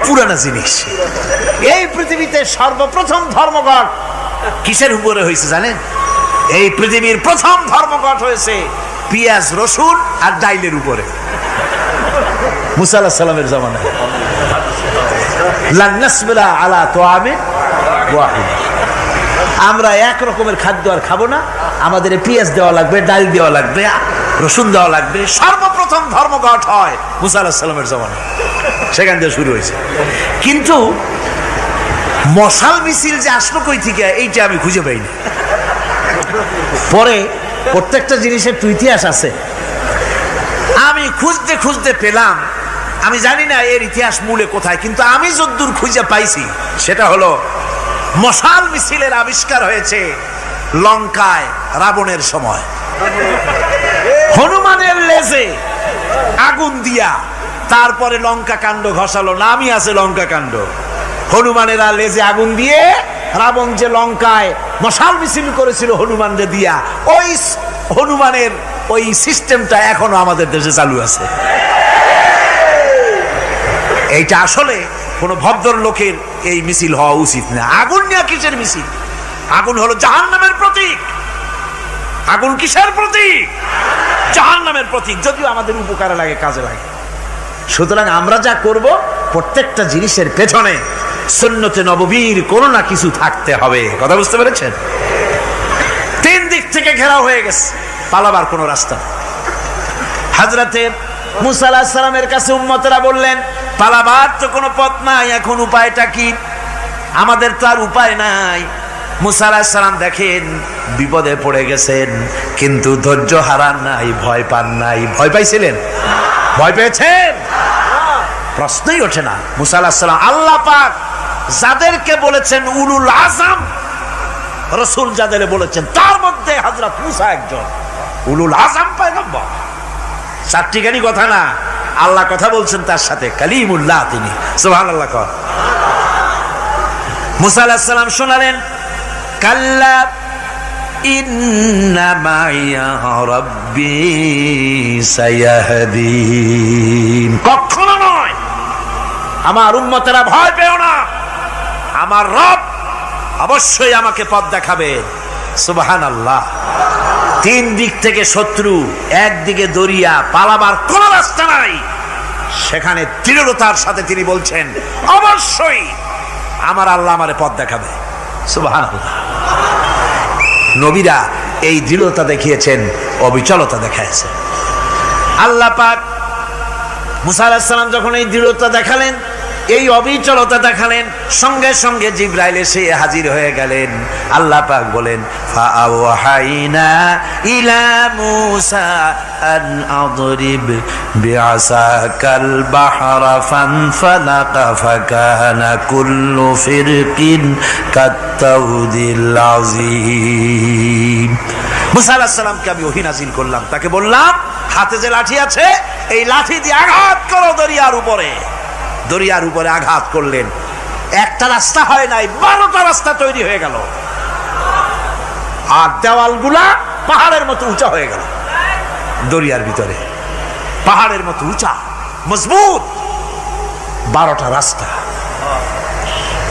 পুরানা জিনিস। এই পৃথিবীতে সর্বপ্রথম ধর্মঘট কিসের উপরে হয়েছে জানেন? এই পৃথিবীর প্রথম ধর্মঘট হয়েছে পেঁয়াজ রসুন আর ডাইলের উপরে, মুসা আলাইহিস সালামের জামানায়। লান নাসবিরা আলা তুআমিন ওয়াহিদ, আমরা এক রকমের খাদ্য আর খাবো না, আমাদের পেঁয়াজ দেওয়া লাগবে, ডাল দেওয়া লাগবে, রসুন দেওয়া লাগবে। সর্বপ্রথম ধর্মঘট হয় মুসা আলাইহিস সালামের জামানায়, সেখান থেকে শুরু হয়েছে। কিন্তু মশাল মিছিল যে আসলো কই থেকে, এইটা আমি খুঁজে পাইনি। পরে প্রত্যেকটা জিনিসের তো ইতিহাস আছে, আমি খুঁজতে খুঁজতে পেলাম। আমি জানি না এর ইতিহাস মূলে কোথায়, কিন্তু আমি যদ্দূর খুঁজে পাইছি সেটা হলো মশাল মিছিলের আবিষ্কার হয়েছে লঙ্কায় রাবণের সময়। হনুমানের লেজে আগুন দিয়া তারপরে লঙ্কা কাণ্ড ঘষালো, নামই আছে লঙ্কা কাণ্ড। হনুমানেরা লেজে আগুন দিয়ে রাবণ যে লঙ্কায় মশাল মিছিল করেছিল হনুমানদের দিয়া, ওই হনুমানের ওই সিস্টেমটা এখনো আমাদের দেশে চালু আছে। এইটা আসলে কোন ভদ্র লোকের এই মিছিল হওয়া উচিত না। আগুন নিয়ে কিসের মিছিল? আগুন হলো জাহান্নামের প্রতীক। আগুন কিসের প্রতীক? জাহান্নামের প্রতীক। যদিও আমাদের উপকারে লাগে, কাজে লাগে। সুতরাং আমরা যা করব প্রত্যেকটা জিনিসের পেছনে সুন্নতে নববীর কোনো না কিছু থাকতে হবে। কথা বুঝতে পেরেছেন? তিন দিক থেকে ঘেরাও হয়ে গেছে, পালাবার কোনো রাস্তা। হযরতে মুসা আলাইহিস সালামের কাছে উম্মতেরা বললেন, পালাবার তো কোনো পথ নাই, এখন উপায়টা কি? আমাদের তো আর উপায় নাই। মুসা আলাইহিস সালাম দেখেন বিপদে পড়ে গেছেন, কিন্তু ধৈর্য হারান নাই, ভয় পান নাই। ভয় পাইছিলেন? ভয় পেয়েছেন? প্রশ্নই ওঠে না। মুসা আলাইহিস সালাম আল্লাহ পাক যাদেরকে বলেছেন উলুল আযম রাসূল, যাদের বলেছেন তার মধ্যে হযরত মুসা একজন উলুল আযম পয়গম্বর। চারটিখানি কথা না, আল্লাহ কথা বলছেন তার সাথে, কালিমুল্লাহ তিনি। সুবহানাল্লাহ। কর মুসা আলাইহিস সালাম শোনালেন, কাল্লা ইন্না মাইয়া রাব্বি সায়াহদিন। কখনো নয়, আমার উম্মতেরা ভয় পেও না, আমার রব অবশ্যই আমাকে পথ দেখাবে। সুবহানাল্লাহ। তিন দিক থেকে শত্রু, একদিকে দরিয়া, পালাবার কোন রাস্তা নাই। সেখানে দৃঢ়তার সাথে তিনি বলছেন, অবশ্যই আমার আল্লাহ আমারে পথ দেখাবে। সুবহানাল্লাহ। নবীরা এই দৃঢ়তা দেখিয়েছেন, অবিচলতা দেখাইছেন। আল্লাহ পাক মুসা আলাইহিস সালাম যখন এই দৃঢ়তা দেখালেন, এই অবিচলতা দেখালেন, সঙ্গে সঙ্গে জিবরাইল এসে হাজির হয়ে গেলেন। আল্লাহ পাক বলেন, ফাআওহাইনা ইলা মূসা আন আদরিব বিআসাকাল বাহরা ফানফালাকা ফাকানা কুল্লু ফিরকিন কাত্তাউদিল আযীম। মূসা আলাইহিস সালামকে আমি ওহী নাযিল করলাম, তাকে বললাম হাতে যে লাঠি আছে এই লাঠি দিয়ে আঘাত করো দরিয়ার উপরে। দরিয়ার উপরে আঘাত করলেন, একটা রাস্তা হয় নাই, 12টা রাস্তা তৈরি হয়ে গেল। আর দেওয়ালগুলা পাহাড়ের মতো উঁচা হয়ে গেল। দরিয়ার ভিতরে পাহাড়ের মতো উঁচা মজবুত 12টা রাস্তা।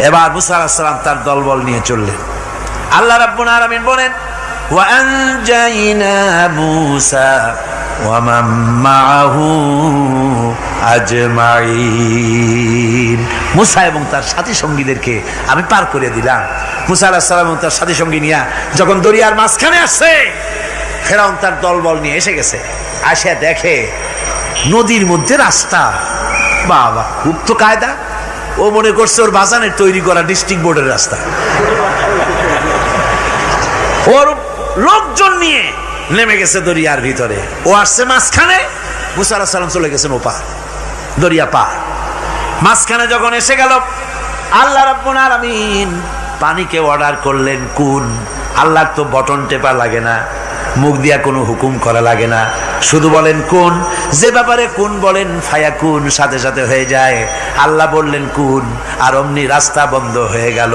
এবার মুসা আলাইহিস সালাম তার দলবল নিয়ে চললেন। আল্লাহ রাব্বুল আলামিন বলেন, ওয়া আনজাইনা মূসা ওয়া মান মাআহু আজমাইন। মুসা এবং তার সাথী সঙ্গীদেরকে আমি পার করে দিলাম। মুসা আলাইহিস সালাম এবং তার সাথী সঙ্গী নিয়ে যখন দরিয়ার মাঝখানে আসছে, ফেরাউন তার দলবল নিয়ে এসে গেছে। আসে দেখে নদীর মধ্যে রাস্তা। বাবা, খুব তো কায়দা। ও মনে করছে ওর বাজানের তৈরি করা ডিস্ট্রিক্ট বোর্ডের রাস্তা। ওর লোকজন নিয়ে নেমে গেছে দরিয়ার ভিতরে, ও আসছে মাঝখানে, মুসা আলাইহিস সালাম চলে গেছেন ওপার, দরিয়া পার। মাঝখানে যখন এসে গেল, আল্লাহ রাব্বুল আলামিন পানিকে অর্ডার করলেন কুন। আল্লাহর তো বটন টেপা লাগে না, মুখ দিয়া কোনো হুকুম করা লাগে না, শুধু বলেন কুন। যে ব্যাপারে কুন বলেন ফায়াকুন, সাথে সাথে হয়ে যায়। আল্লাহ বললেন কুন, আর অমনি রাস্তা বন্ধ হয়ে গেল।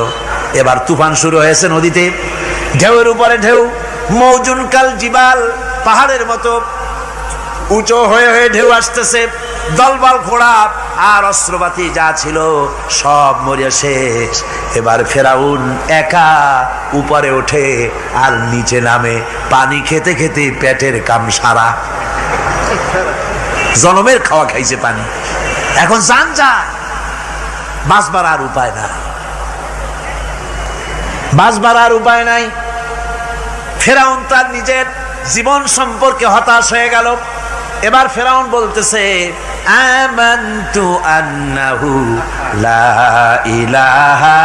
এবার তুফান শুরু হয়েছে নদীতে, ঢেউয়ের উপরে ঢেউ, মৌজুন কাল জিবাল, পাহাড়ের মতো উঁচু হয়ে হয়ে ঢেউ আসতেছে। দলবল ঘোড়া আর অস্ত্রপাতি যা ছিল সব মরিয়া শেষ। এবার ফেরাউন একা উপরে ওঠে আর নিচে নামে, পানি খেতে খেতে পেটের কাম সারা, জনমের খাওয়া খাইছে পানি। এখন জান যায়, বাঁচবার আর উপায় না, বাঁচবার আর উপায় নাই। ফেরাউন তার নিজের জীবন সম্পর্কে হতাশ হয়ে গেল। এবার ফেরাউন বলতেছে, আমানতু আন্নাহু লা ইলাহা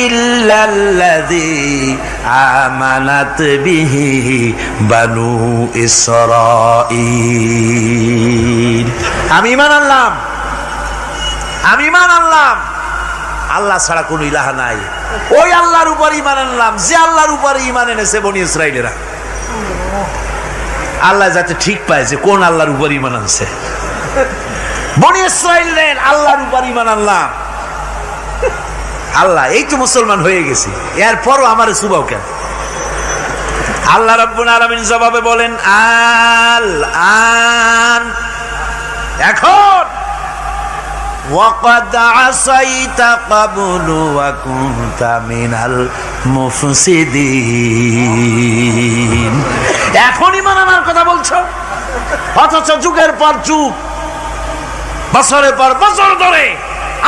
ইল্লাল্লাযী আমানাত বিহি বানু ইসরাঈল। আমি ঈমান আনলাম, আমি ঈমান আনলাম আল্লাহ ছাড়া কোনো ইলাহা নাই। ওই আল্লাহর উপর ঈমান আনলাম যে আল্লাহর উপর ঈমান এনেছে বনি ইসরাঈলেরা। আল্লাহ যাতে ঠিক পায় যে কোন আল্লাহর উপর ঈমান আনছে। বনি ইসরাঈলের আল্লাহর উপর ঈমান আনলাম। আল্লাহ এই তো মুসলমান হয়ে গেছি, এরপরও আমারে সুবাও কেন? আল্লাহ রাব্বুল আলামিন জবাবে বলেন, আল আন, এখন ওয়াকাদ আসাইতা ক্বাবলু ওয়া কুনতা মিনাল মুফসিদিন। এখন ঈমান আনার কথা বলছো, অথচ যুগের পর যুগ, বছরের পর বছর ধরে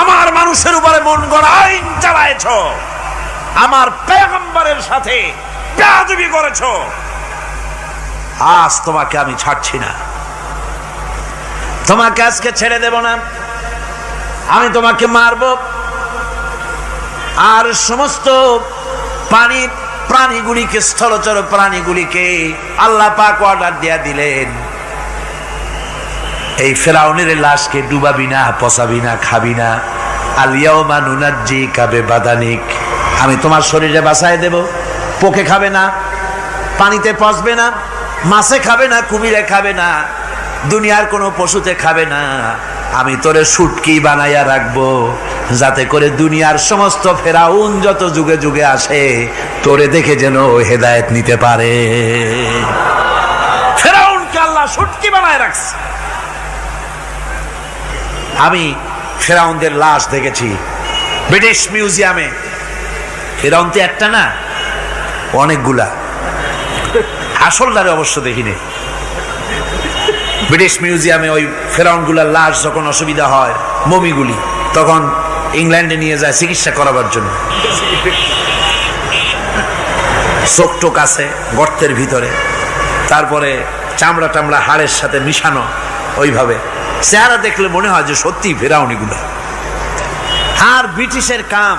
আমার মানুষের উপরে মন গড়া আইন চালায়েছ, আমার পয়গম্বরের সাথে বেয়াদবি করেছ। আজ তোমাকে আমি ছাড়ছি না, তোমাকে আজকে ছেড়ে দেব না, আমি তোমাকে মারব। আর সমস্ত প্রাণীগুলিকে, স্থলচর প্রাণীগুলিকে আল্লাহ পাক অর্ডার দিয়া দিলেন, এই ফেরাউনের লাশকে ডুবাবি না, পচাবি না, খাবি না। আলিয়াউমা নুনাজ্জিকা বিবাদানিক, আমি তোমার শরীরে বাঁচায় দেব। পোকে খাবে না, পানিতে পচবে না, মাছে খাবে না, কুমিরে খাবে না, দুনিয়ার কোনো পশুতে খাবে না। আমি তোরে শুটকি বানাইয়া রাখবো, যাতে করে দুনিয়ার সমস্ত ফেরাউন যত যুগে যুগে আসে তোরে দেখে যেন হেদায়েত নিতে পারে। ফেরাউনকে আল্লাহ শুটকি বানায় রাখছে। আমি ফেরাউনদের লাশ দেখেছি ব্রিটিশ মিউজিয়ামে। ফেরাউন তো একটা না, অনেকগুলা। আসলটারে অবশ্য দেখিনি। ব্রিটিশ মিউজিয়ামে ওই ফেরাউনগুলার লাশ যখন অসুবিধা হয়, মমিগুলি, তখন ইংল্যান্ডে নিয়ে যায় চিকিৎসা করাবার জন্য। চোখ টোক আছে গর্তের ভিতরে, তারপরে চামড়া টামড়া হাড়ের সাথে মিশানো, ওইভাবে চেহারা দেখলে মনে হয় যে সত্যি ফেরাউনিগুলা। আর ব্রিটিশের কাম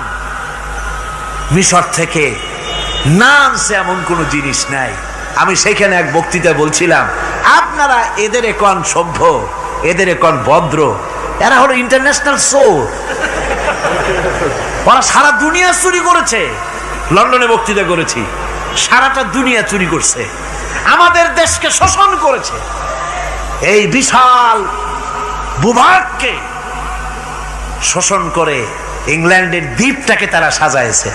মিশর থেকে না আনছে এমন কোন জিনিস নাই। আমি সেখানে এক বক্তৃতায় বলছিলাম, আপনারা এদের এখন সভ্য, এদের এখন ভদ্র, এরা হলো ইন্টারন্যাশনাল চোর। ওরা সারা দুনিয়া চুরি করেছে। লন্ডনে বক্তৃতা করেছি, সারাটা দুনিয়া চুরি করছে, আমাদের দেশকে শোষণ করেছে। এই বিশাল ভূভাগকে শোষণ করে ইংল্যান্ডের দ্বীপটাকে তারা সাজাইছে।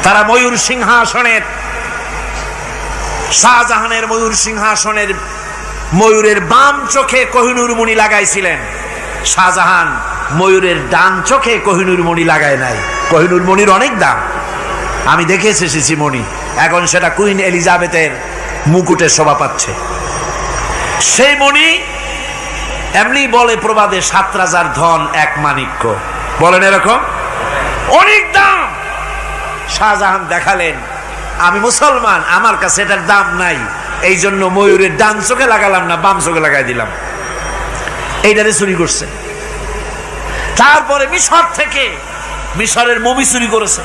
তারা ময়ূর সিংহাসনের, শাহজাহানের ময়ূর সিংহাসনের ময়ূরের বাম চোখে কোহিনূর মণি লাগাইছিলেন। শাহজাহান ময়ূরের ডান চোখে কোহিনূর মণি লাগায় নাই। কোহিনূর মণির অনেক দাম, আমি দেখে এসেছি মণি। এখন সেটা কুইন এলিজাবেথের মুকুটে শোভা পাচ্ছে। সেই মণি এমনি বলে প্রবাদে, 7 রাজার ধন এক মাণিক্য, বলেন এরকম, অনেক দাম। শাহজাহান দেখালেন, আমি মুসলমান, আমার কাছে এটার দাম নাই, এই জন্য ময়ূরের ডান চোখে লাগালাম না, বাম চোখে লাগাই দিলাম। এইটারে চুরি করছে। তারপরে মিশর থেকে, মিশরের মমি চুরি করেছে,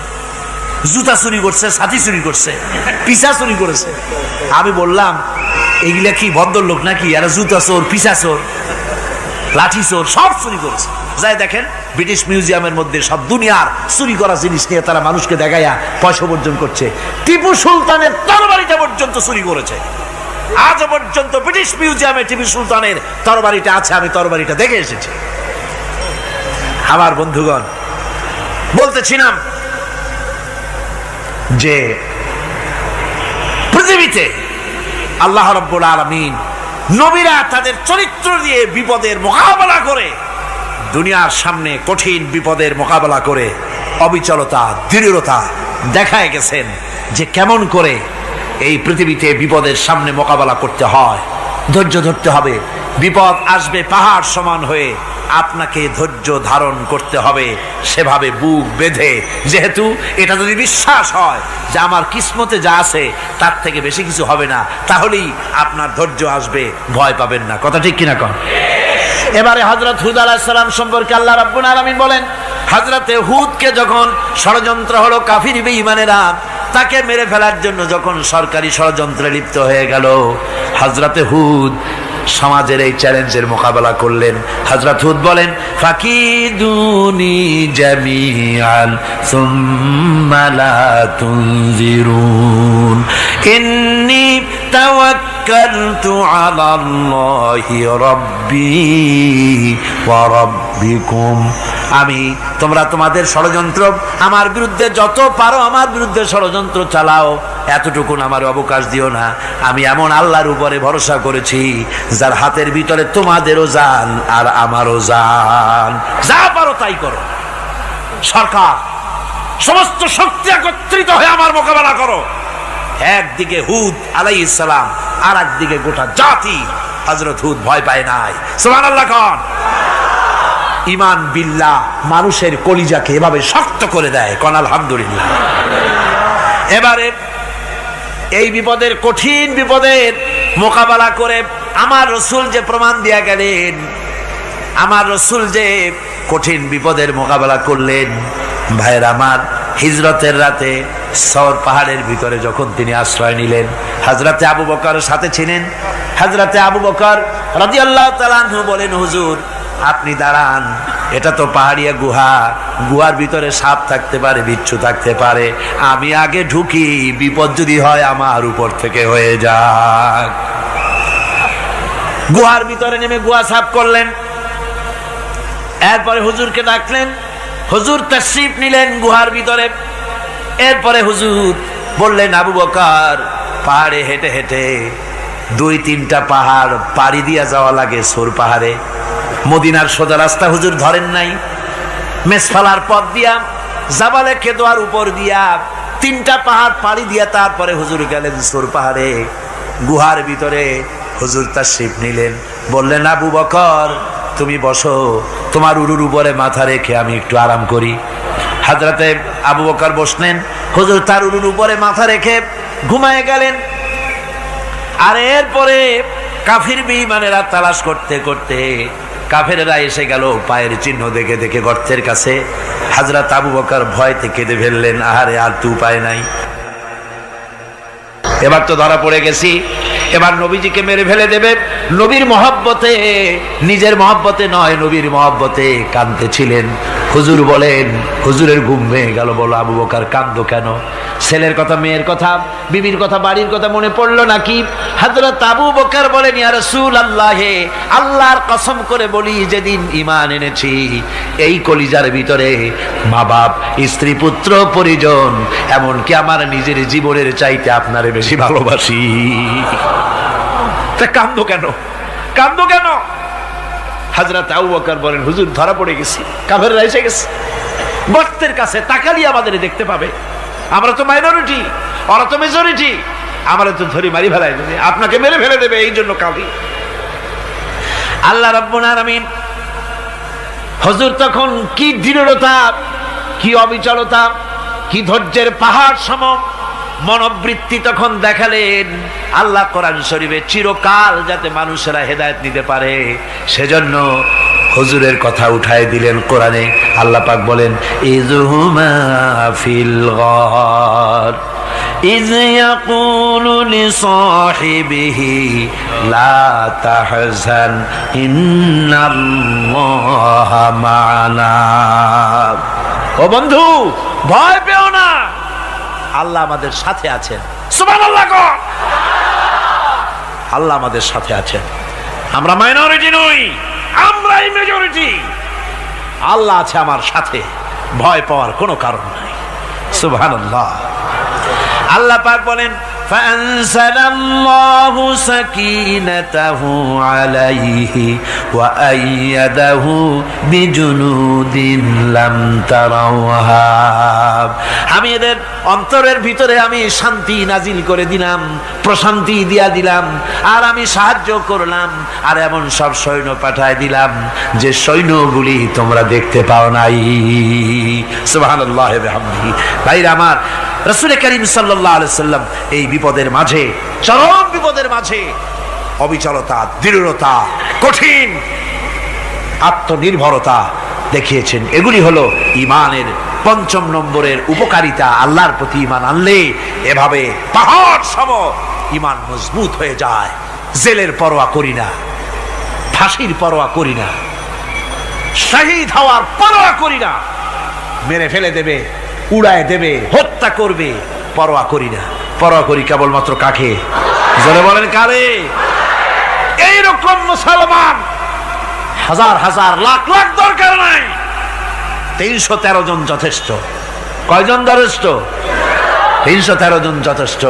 জুতা চুরি করছে, ছাতি চুরি করছে, পিসা চুরি করেছে। আমি বললাম, এগুলা কি ভদ্রলোক নাকি? এরা জুতা চোর, পিসা চোর, লাঠি চোর, সব চুরি করেছে। যাই দেখেন ব্রিটিশ মিউজিয়ামের মধ্যে সব দুনিয়ার চুরি করা জিনিস নিয়ে তারা মানুষকে দেখাইয়া পয়সা অর্জন করছে। টিপু সুলতানের তরবারিটা পর্যন্ত চুরি করেছে। আজ পর্যন্ত ব্রিটিশ মিউজিয়ামে টিপু সুলতানের তরবারিটা আছে, আমি তরবারিটা দেখে এসেছি। আমার বন্ধুগণ, বলতেছিলাম যে পৃথিবীতে আল্লাহ রাব্বুল আলামিন নবীরা তাদের চরিত্র দিয়ে বিপদের মোকাবেলা করে দুনিয়ার সামনে কঠিন বিপদের মোকাবেলা করে অবিচলতা, দৃঢ়তা দেখায় গেছেন যে কেমন করে এই পৃথিবীতে বিপদের সামনে মোকাবেলা করতে হয়। ধৈর্য ধরতে হবে, বিপদ আসবে পাহাড় সমান হয়ে, আপনাকে ধৈর্য ধারণ করতে হবে সেভাবে বুক বেঁধে। যেহেতু এটা যদি বিশ্বাস হয় যে আমার কিসমতে যা আছে তার থেকে বেশি কিছু হবে না, তাহলেই আপনার ধৈর্য আসবে, ভয় পাবেন না। কথা ঠিক কিনা কন? এবারে হযরত হুদ আলাইহিস সালাম সম্পর্কে আল্লাহ রাব্বুল আলামিন বলেন, হযরতে হুদকে যখন ষড়যন্ত্র হলো কাফির বেঈমানেরা তাকে মেরে ফেলার জন্য, যখন সরকারি ষড়যন্ত্রে লিপ্ত হয়ে গেল, হযরতে হুদ সমাজের এই চ্যালেঞ্জের মোকাবেলা করলেন। হযরত হুদ বলেন, ফাকিদুনি জামিআন সুম্মা লা তুনজিরুন ইন্নী তাওয়াক্কালতু আলাল্লাহি রাব্বি ওয়া রাব্বিকুম। তোমরা তোমাদের ষড়যন্ত্র আমার বিরুদ্ধে যত পারো আমার বিরুদ্ধে ষড়যন্ত্র চালাও, এতটুকুন আমার অবকাশ দিও না। আমি এমন আল্লাহর উপরে ভরসা করেছি যার হাতের ভিতরে তোমাদেরও জান আর আমারও জান। যা পারো তাই করো। সরকার সমস্ত শক্তি একত্রিত হয়ে আমার মোকাবেলা করো। একদিকে হুদ আলাইহিস সালাম, আর একদিকে গোটা জাতি। হযরত হুদ ভয় পায় নাই। সুবহানাল্লাহ কোন? ঈমান বিল্লাহ মানুষের কলিজাকে এভাবে শক্ত করে দেয়। কোন আলহামদুলিল্লাহ। এবারে এই বিপদের, কঠিন বিপদের মোকাবেলা করে আমার রাসূল যে প্রমাণ দিয়া গেলেন, আমার রাসূল যে কঠিন বিপদের মোকাবেলা করলেন, ভাইয়ের আমার, হিজরতের রাতে সওর পাহাড়ের ভিতরে যখন তিনি আশ্রয় নিলেন, হযরতে আবু বকর সাথে ছিলেন। হযরতে আবু বকর রাদিয়াল্লাহু তাআলা আনহু বলেন, হুজুর আপনি দাঁড়ান, এটা তো পাহাড়িয়া গুহা, গুহার ভিতরে সাপ থাকতে পারে, বিচ্ছু থাকতে পারে, আমি আগে ঢুকি, বিপদ যদি হয় আমার উপর থেকে হয়ে যাক। গুহার ভিতরে নেমে গুহা সাফ করলেন। এরপরে হুজুরকে ডাকলেন, হুজুর তাশরীফ নিলেন গুহার ভিতরে। এরপরে হুজুর বললেন, আবু বকর পাহাড়ে হেঁটে হেঁটে 2-3টা পাহাড় পাড়ি দিয়া যাওয়া লাগে সৌর পাহাড়ে। মদিনার সোজা রাস্তা হুজুর ধরেন নাই, মেসফালার পথ দিয়া জাবালে কেদোয়ার উপর দিয়া 3টা পাহাড় পাড়ি দিয়া তারপরে হুজুর গেলেন সৌর পাহাড়ে। গুহার ভিতরে হুজুর তাশরীফ নিলেন। বললেন, আবু বকর তুমি বসো, তোমার উরুর উপরে মাথা রেখে আমি একটু আরাম করি। হযরতে আবু বকর বসলেন, হুজুর তার উরুর উপরে মাথা রেখে ঘুমায় গেলেন। আর এরপরে কাফির বেঈমানেরা তালাশ করতে করতে কাফেরেরা এসে গেল পায়ের চিহ্ন দেখে দেখে গর্তের কাছে। হযরত আবু বকর ভয়তে কেঁদে ফেললেন, আহারে আর তো উপায় নাই, এবার তো ধরা পড়ে গেছি, এবার নবীজিকে মেরে ফেলে দেবে। নবীর মহব্বতে, নিজের মহব্বতে নয়, নবীর মহব্বতে কাঁদতেছিলেন। হুজুর বলেন, হুজুরের ঘুম ভেঙে গেল। বলো আবু বকর কাঁদো কেন? ছেলের কথা, মেয়ের কথা, বিবির কথা, বাড়ির কথা মনে পড়লো নাকি? হযরত আবু বকর বলেন, ইয়া রাসূলুল্লাহ, আল্লাহর কসম করে বলি, যেদিন ঈমান এনেছি এই কলিজার ভিতরে মা বাপ, স্ত্রী, পুত্র, পরিজন, এমনকি আমার নিজের জীবনের চাইতে আপনারে বেশি ভালোবাসি। তা কাঁদো কেন? কাঁদো কেন? হযরত আবু বকর বলেন, হুজুর ধরা পড়ে গেছি, কাফেররা এসে গেছে গর্তের কাছে, তাকালি আমাদের দেখতে পাবে, আমরা তো মাইনরিটি, ওরা তো মেজরিটি, আমরা তো ধরি মারি ফেলাই দেবে, আপনাকে মেরে ফেলে দেবে, এই জন্য কাঁদি। আল্লাহ রাব্বুল আলামিন, হুজুর তখন কি দৃঢ়তা, কি অবিচলতা, কি ধৈর্যের পাহাড় সম মনোবৃত্তি তখন দেখালেন। আল্লাহ কোরআন শরীফে চিরকাল যাতে মানুষেরা হেদায়েত নিতে পারে সেজন্য হুজুরের কথা উঠায় দিলেন কোরআনে। আল্লাহ পাক বলেন, ইযহুমা ফিল গার ইয ইয়াকুলু লিসাহিবিহি লা তাহজান ইন্নাল্লাহা মা'ানা। ও বন্ধু, ভয় পেও না, আল্লাহ আমাদের সাথে আছেন। সুবহানাল্লাহ। আল্লাহ আমাদের সাথে আছেন। আমরা মাইনরিটি নই, আমরাই মেজরিটি। আল্লাহ আছে আমার সাথে, ভয় পাওয়ার কোনো কারণ নাই। সুবহানাল্লাহ। আল্লাহ পাক বলেন, فأنزل الله سكينته عليه وأيده بجنود لم تروها। আমি এদের অন্তরের ভিতরে আমি শান্তি নাজিল করে দিলাম, প্রশান্তি দিয়া দিলাম, আর আমি সাহায্য করলাম, আর এমন সব সৈন্য পাঠায় দিলাম যে সৈন্যগুলি তোমরা দেখতে পাও নাই। সুবহানাল্লাহ ওয়া বিহামদিহি। ভাইরা আমার, রাসূল করিম সাল্লাল্লাহু আলাইহি সাল্লাম এই বিপদের মাঝে, চরম বিপদের মাঝে অবিচলতা, দৃঢ়তা, কঠিন আত্মনির্ভরতা দেখিয়েছেন। এগুলি হলো ঈমানের পঞ্চম নম্বরের উপকারিতা। আল্লাহর প্রতি ঈমান আনলে এভাবে পাহাড় সম ঈমান মজবুত হয়ে যায়। জেলের পরোয়া করি না, ফাঁসির পরোয়া করি না, শহীদ হওয়ার পরোয়া করি না, মেরে ফেলে দেবে, উড়ায় দেবে, হত্যা করবে, পরোয়া করি না। পরোয়া করি কেবলমাত্র কাকে? জোরে বলেন কারে? এইরকম মুসলমান হাজার হাজার লাখ লাখ দরকার নাই, 313 জন যথেষ্ট। কয়জন যথেষ্ট? 313 জন যথেষ্ট।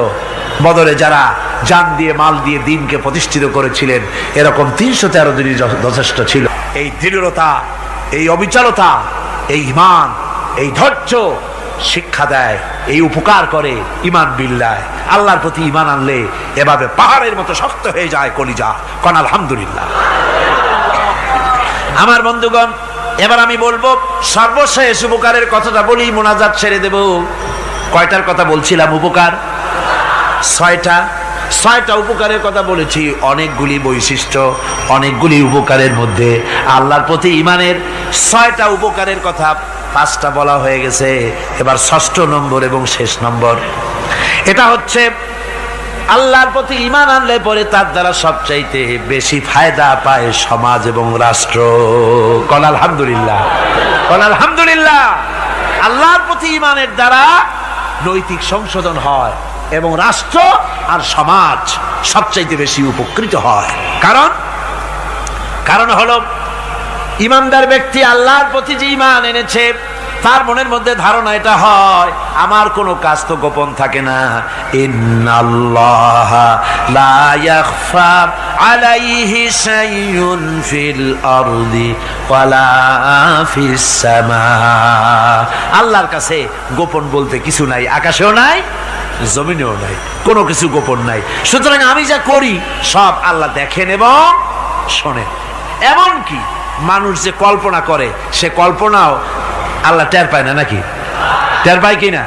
বদরে যারা জান দিয়ে মাল দিয়ে দ্বীনকে প্রতিষ্ঠিত করেছিলেন, এরকম 313 জনই যথেষ্ট ছিল। এই দৃঢ়তা, এই অবিচলতা, এই ঈমান, এই ধৈর্য শিক্ষা দেয়, এই উপকার করে ঈমান বিল্লাহ। আল্লাহর প্রতি ঈমান আনলে এভাবে পাহাড়ের মতো শক্ত হয়ে যায় কলিজা। কোন আলহামদুলিল্লাহ। আমার বন্ধুগণ, এবার আমি বলবো সর্বশেষ উপকারের কথাটা বলি, মোনাজাত ছেড়ে দেব। কয়টার কথা বলছিলাম? উপকার 6টা উপকারের কথা বলেছি। অনেকগুলি বৈশিষ্ট্য, অনেকগুলি উপকারের মধ্যে আল্লাহর প্রতি ঈমানের 6টা উপকারের কথা 5টা বলা হয়ে গেছে। এবার 6ষ্ঠ নম্বর এবং শেষ নম্বর, এটা হচ্ছে আল্লাহর প্রতি ঈমান আনলে পরে তার দ্বারা সবচাইতে বেশি ফায়দা পায় সমাজ এবং রাষ্ট্র। কোন আলহামদুলিল্লাহ, কোন আলহামদুলিল্লাহ। আল্লাহর প্রতি ঈমানের দ্বারা নৈতিক সংশোধন হয় এবং রাষ্ট্র আর সমাজ সবচাইতে বেশি উপকৃত হয়। কারণ হলো ঈমানদার ব্যক্তি আল্লাহর প্রতি যে ঈমান এনেছে, তার মনের মধ্যে ধারণা এটা হয়, আমার কোনো কাজ তো গোপন থাকে না। ইন্নাল্লাহা লা ইয়াখফা আলাইহি শাইউন ফিল আরদি ওয়ালা ফিস সামা। আল্লাহর কাছে গোপন বলতে কিছু নাই, আকাশেও নাই, জমিনেও নাই, কোনো কিছু গোপন নাই। সুতরাং আমি যা করি সব আল্লাহ দেখেন এবং শোনেন। এমনকি মানুষ যে কল্পনা করে, সে কল্পনাও আল্লাহ টের পায় না, নাকি? টের পায় কিনা?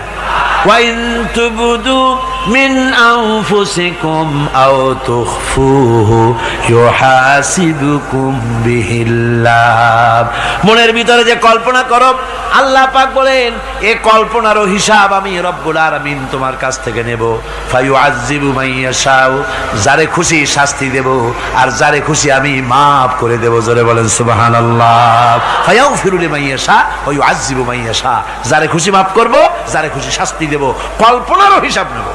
ওয়াইন তুবদু মিন আনফুসিকুম আও তুখফুহু ইউহাসিবুকুম বিহিল্লাহ। মনের ভিতরে যে কল্পনা করো, আল্লাহ পাক বলেন এই কল্পনারও হিসাব আমি রব্বুল আলামিন তোমার কাছ থেকে নেব। ফায়ুআযযিবু মান ইয়াশাউ, যারে খুশি শাস্তি দেব, আর যারে খুশি আমি মাফ করে দেব। জোরে বলেন সুবহানাল্লাহ। ফায়াগফিরু লিমান ইয়াশা ওয়া ইউআযযিবু মান ইয়াশা, যারে খুশি মাফ করব, যারে খুশি শাস্তি দেব, কল্পনারও হিসাব নেব।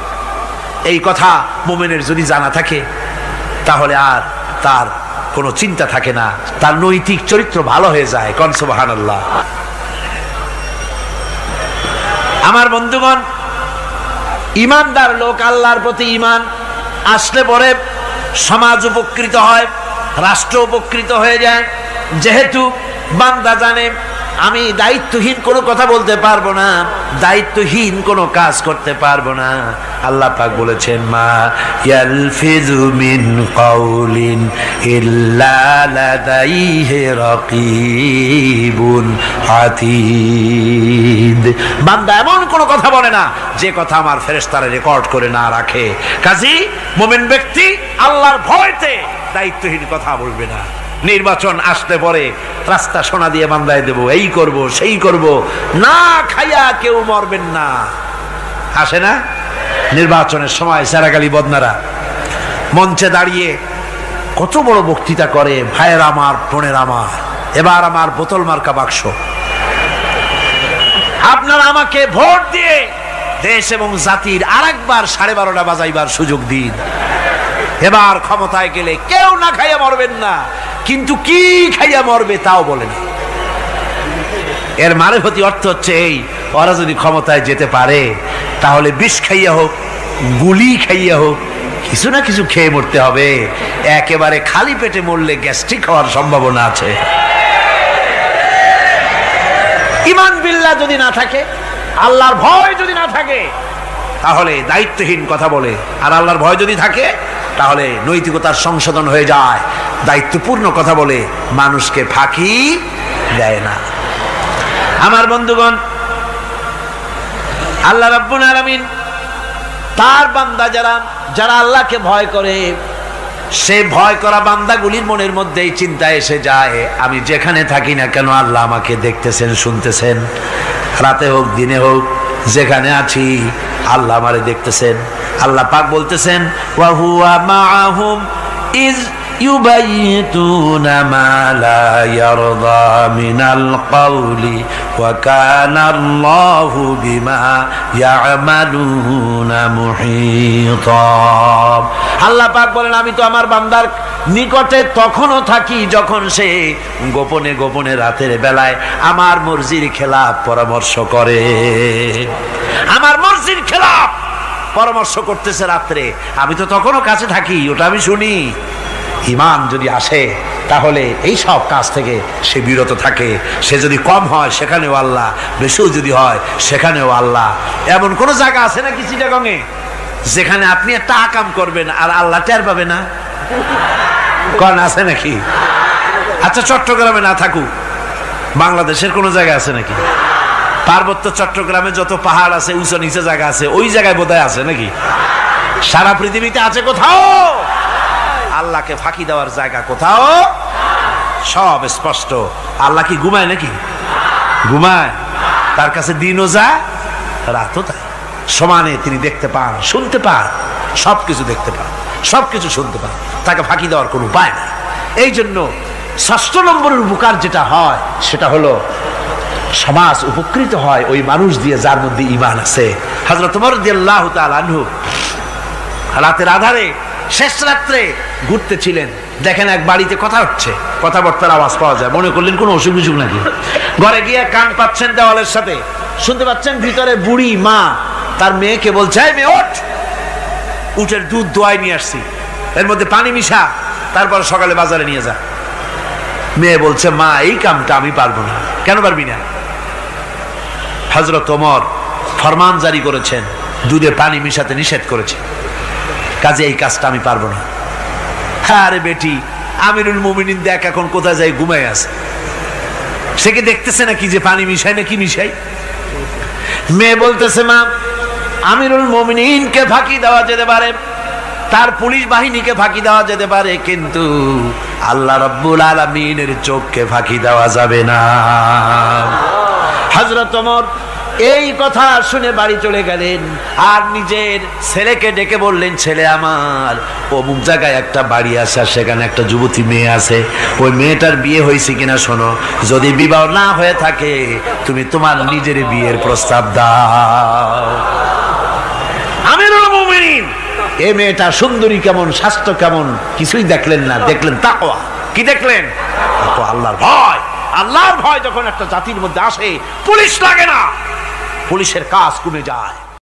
এই কথা মুমিনের যদি জানা থাকে, তাহলে আর তার কোনো চিন্তা থাকে না, তার নৈতিক চরিত্র ভালো হয়ে যায়। কোন সুবহানাল্লাহ। আমার বন্ধুগণ, ঈমানদার লোক, আল্লাহর প্রতি ঈমান আসলে পরে সমাজ উপকৃত হয়, রাষ্ট্র উপকৃত হয়ে যায়। যেহেতু বান্দা জানে আমি দায়িত্বহীন কোনো কথা বলতে পারবো না, দায়িত্বহীন কোনো কাজ করতে পারবো না। আল্লাহ পাক বলেছেন, মা ইয়ালফিযু মিন কাউলিন ইল্লা লাদাইহি রাকীবুন আতীদ। বান্দা এমন কোনো কথা বলে না যে কথা আমার ফেরেশতারা রেকর্ড করে না রাখে। কাজী মুমিন ব্যক্তি আল্লাহর ভয়তে দায়িত্বহীন কথা বলবে না। নির্বাচন আসতে পরে রাস্তা সোনা দিয়ে বান্ধায় দেব, এই করব সেই করব, না খাইয়া কেউ মরবেন না। আসে না নির্বাচনের সময় সারাগালি বদনারা মঞ্চে দাঁড়িয়ে কত বড় বক্তৃতা করে, ভাইয়ের আমার, বোনের আমার, এবার আমার বোতল মার্কা বাক্স, আপনারা আমাকে ভোট দিয়ে দেশ এবং জাতির আরেকবার 12:30 বাজাইবার সুযোগ দিন। এবার ক্ষমতায় গেলে কেউ না খাইয়া মরবেন না, কিন্তু কি খাইয়া মরবে তাও বলে না। এর মারফতি অর্থ হচ্ছে এই, ওরা যদি ক্ষমতায় যেতে পারে তাহলে বিষ খাইয়া হোক, গুলি খাইয়া হোক, কিছু না কিছু খেয়ে মরতে হবে। একেবারে খালি পেটে মরলে গ্যাস্ট্রিক হওয়ার সম্ভাবনা আছে। ঈমান বিল্লাহ যদি না থাকে, আল্লাহর ভয় যদি না থাকে, তাহলে দায়িত্বহীন কথা বলে। আর আল্লাহর ভয় যদি থাকে তাহলে নৈতিকতার সংশোধন হয়ে যায়, দায়িত্বপূর্ণ কথা বলে, মানুষকে ফাঁকি দেয় না। আমার বন্ধুগণ, আল্লাহ রাব্বুল আলামিন তার বান্দা যারা আল্লাহকে ভয় করে, সে ভয় করা বান্দাগুলির মনের মধ্যে এই চিন্তা এসে যায়, আমি যেখানে থাকি না কেন আল্লাহ আমাকে দেখতেছেন, শুনতেছেন। রাতে হোক দিনে হোক, যেখানে আছি আল্লাহ আমারে দেখতেছেন। আল্লাহ পাক বলতেছেন, ওয়া হুয়া মাআহুম ইজ ইউবাইতুনা মা লা ইয়ারদা মিনাল কওলি ওয়া কানা আল্লাহু বিমা ইয়ামালুনা মুহীতা। আল্লাহ পাক বলেন, আমি তো আমার বান্দার নিকটে তখনও থাকি যখন সে গোপনে গোপনে রাতের বেলায় আমার মর্জির খেলাফ পরামর্শ করে। আমার মর্জির খেলাফ পরামর্শ করতেছে রাত্রে, আমি তো তখনও কাছে থাকি, ওটা আমি শুনি। ঈমান যদি আসে তাহলে এই সব কাজ থেকে সে বিরত থাকে। সে যদি কম হয় সেখানেও আল্লাহ, বেশিও যদি হয় সেখানেও আল্লাহ। এমন কোন জায়গা আছে নাকি চিটাগংয়ে যেখানে আপনি একটা আকাম করবেন আর আল্লাহ টের পাবে না? কোন আছে নাকি? আচ্ছা, চট্টগ্রামে না থাকুক, বাংলাদেশের কোন জায়গা আছে নাকি? পার্বত্য চট্টগ্রামে যত পাহাড় আছে, উঁচু নিচে জায়গা আছে, ওই জায়গায় বোধহয় আছে নাকি? সারা পৃথিবীতে আছে কোথাও? আল্লাহকে ফাঁকি দেওয়ার জায়গা কোথাও? সব স্পষ্ট। আল্লাহ কি ঘুমায় নাকি? ঘুমায়? তার কাছে দিনও যায়, রাতও তাই। সমানে তিনি দেখতে পান, শুনতে পান, সবকিছু দেখতে পান, সবকিছু শুনতে পান। তাকে ফাঁকি দেওয়ার কোনো উপায় নেই। এই জন্য ৬ষ্ঠ নম্বরের উপকার যেটা হয় সেটা হলো সমাজ উপকৃত হয় ওই মানুষ দিয়ে যার মধ্যে ঈমান আছে। হযরত ওমর রাদিয়াল্লাহু তাআলা আনহু রাতের আধারে শেষ রাত্রে ঘুরতেছিলেন, দেখেন এক বাড়িতে কথা হচ্ছে, কথাবার্তার আওয়াজ পাওয়া যায়। মনে করলেন কোনো অসুখ বিসুখ নাকি। ঘরে গিয়ে কান পাচ্ছেন দেওয়ালের সাথে, শুনতে পাচ্ছেন ভিতরে বুড়ি মা তার মেয়েকে বলছে, এই মেয়ে ওঠ, উটের দুধ দোয়াই নিয়ে আসছি, এর মধ্যে পানি মিশা, তারপর সকালে বাজারে নিয়ে যা। মেয়ে বলছে, মা এই কামটা আমি পারবো না। কেন পারবি না? হযরত ওমর ফরমান জারি করেছেন, দুধে পানি মিশাতে নিষেধ করেছে, কাজে এই কাজটা আমি পারবো না। আরে বেটি, আমিরুল মুমিনিন দেখ এখন কোথায় যাই, ঘুমায় আছে, সে কি দেখতেছে নাকি যে পানি মিশাই না কি মিশাই? মেয়ে বলতেছে, মা আমিরুল মুমিনিনকে ফাঁকি দেওয়া যেতে পারে, তার পুলিশ বাহিনীকে ফাঁকি দেওয়া যেতে পারে, কিন্তু আল্লাহ রাব্বুল আলামিনের চোখকে ফাঁকি দেওয়া যাবে না। হযরত ওমর এই কথা শুনে বাড়ি চলে গেলেন আর নিজের ছেলেকে ডেকে বললেন, ছেলে আমার, অমুক জায়গায় একটা বাড়ি আছে, সেখানে একটা যুবতী মেয়ে আছে, ওই মেয়েটার বিয়ে হয়েছে কিনা শোনো, যদি বিবাহ না হয়ে থাকে তুমি তোমার নিজের বিয়ের প্রস্তাব দাও। আমিরুল মুমিনিন এই মেয়েটা সুন্দরী কেমন, স্বাস্থ্য কেমন কিছুই দেখলেন না, দেখলেন তাকওয়া। কি দেখলেন? আল্লাহর ভয়। আল্লাহর ভয় যখন একটা জাতির মধ্যে আসে, পুলিশ লাগে না, পুলিশের কাজ কমে যায়।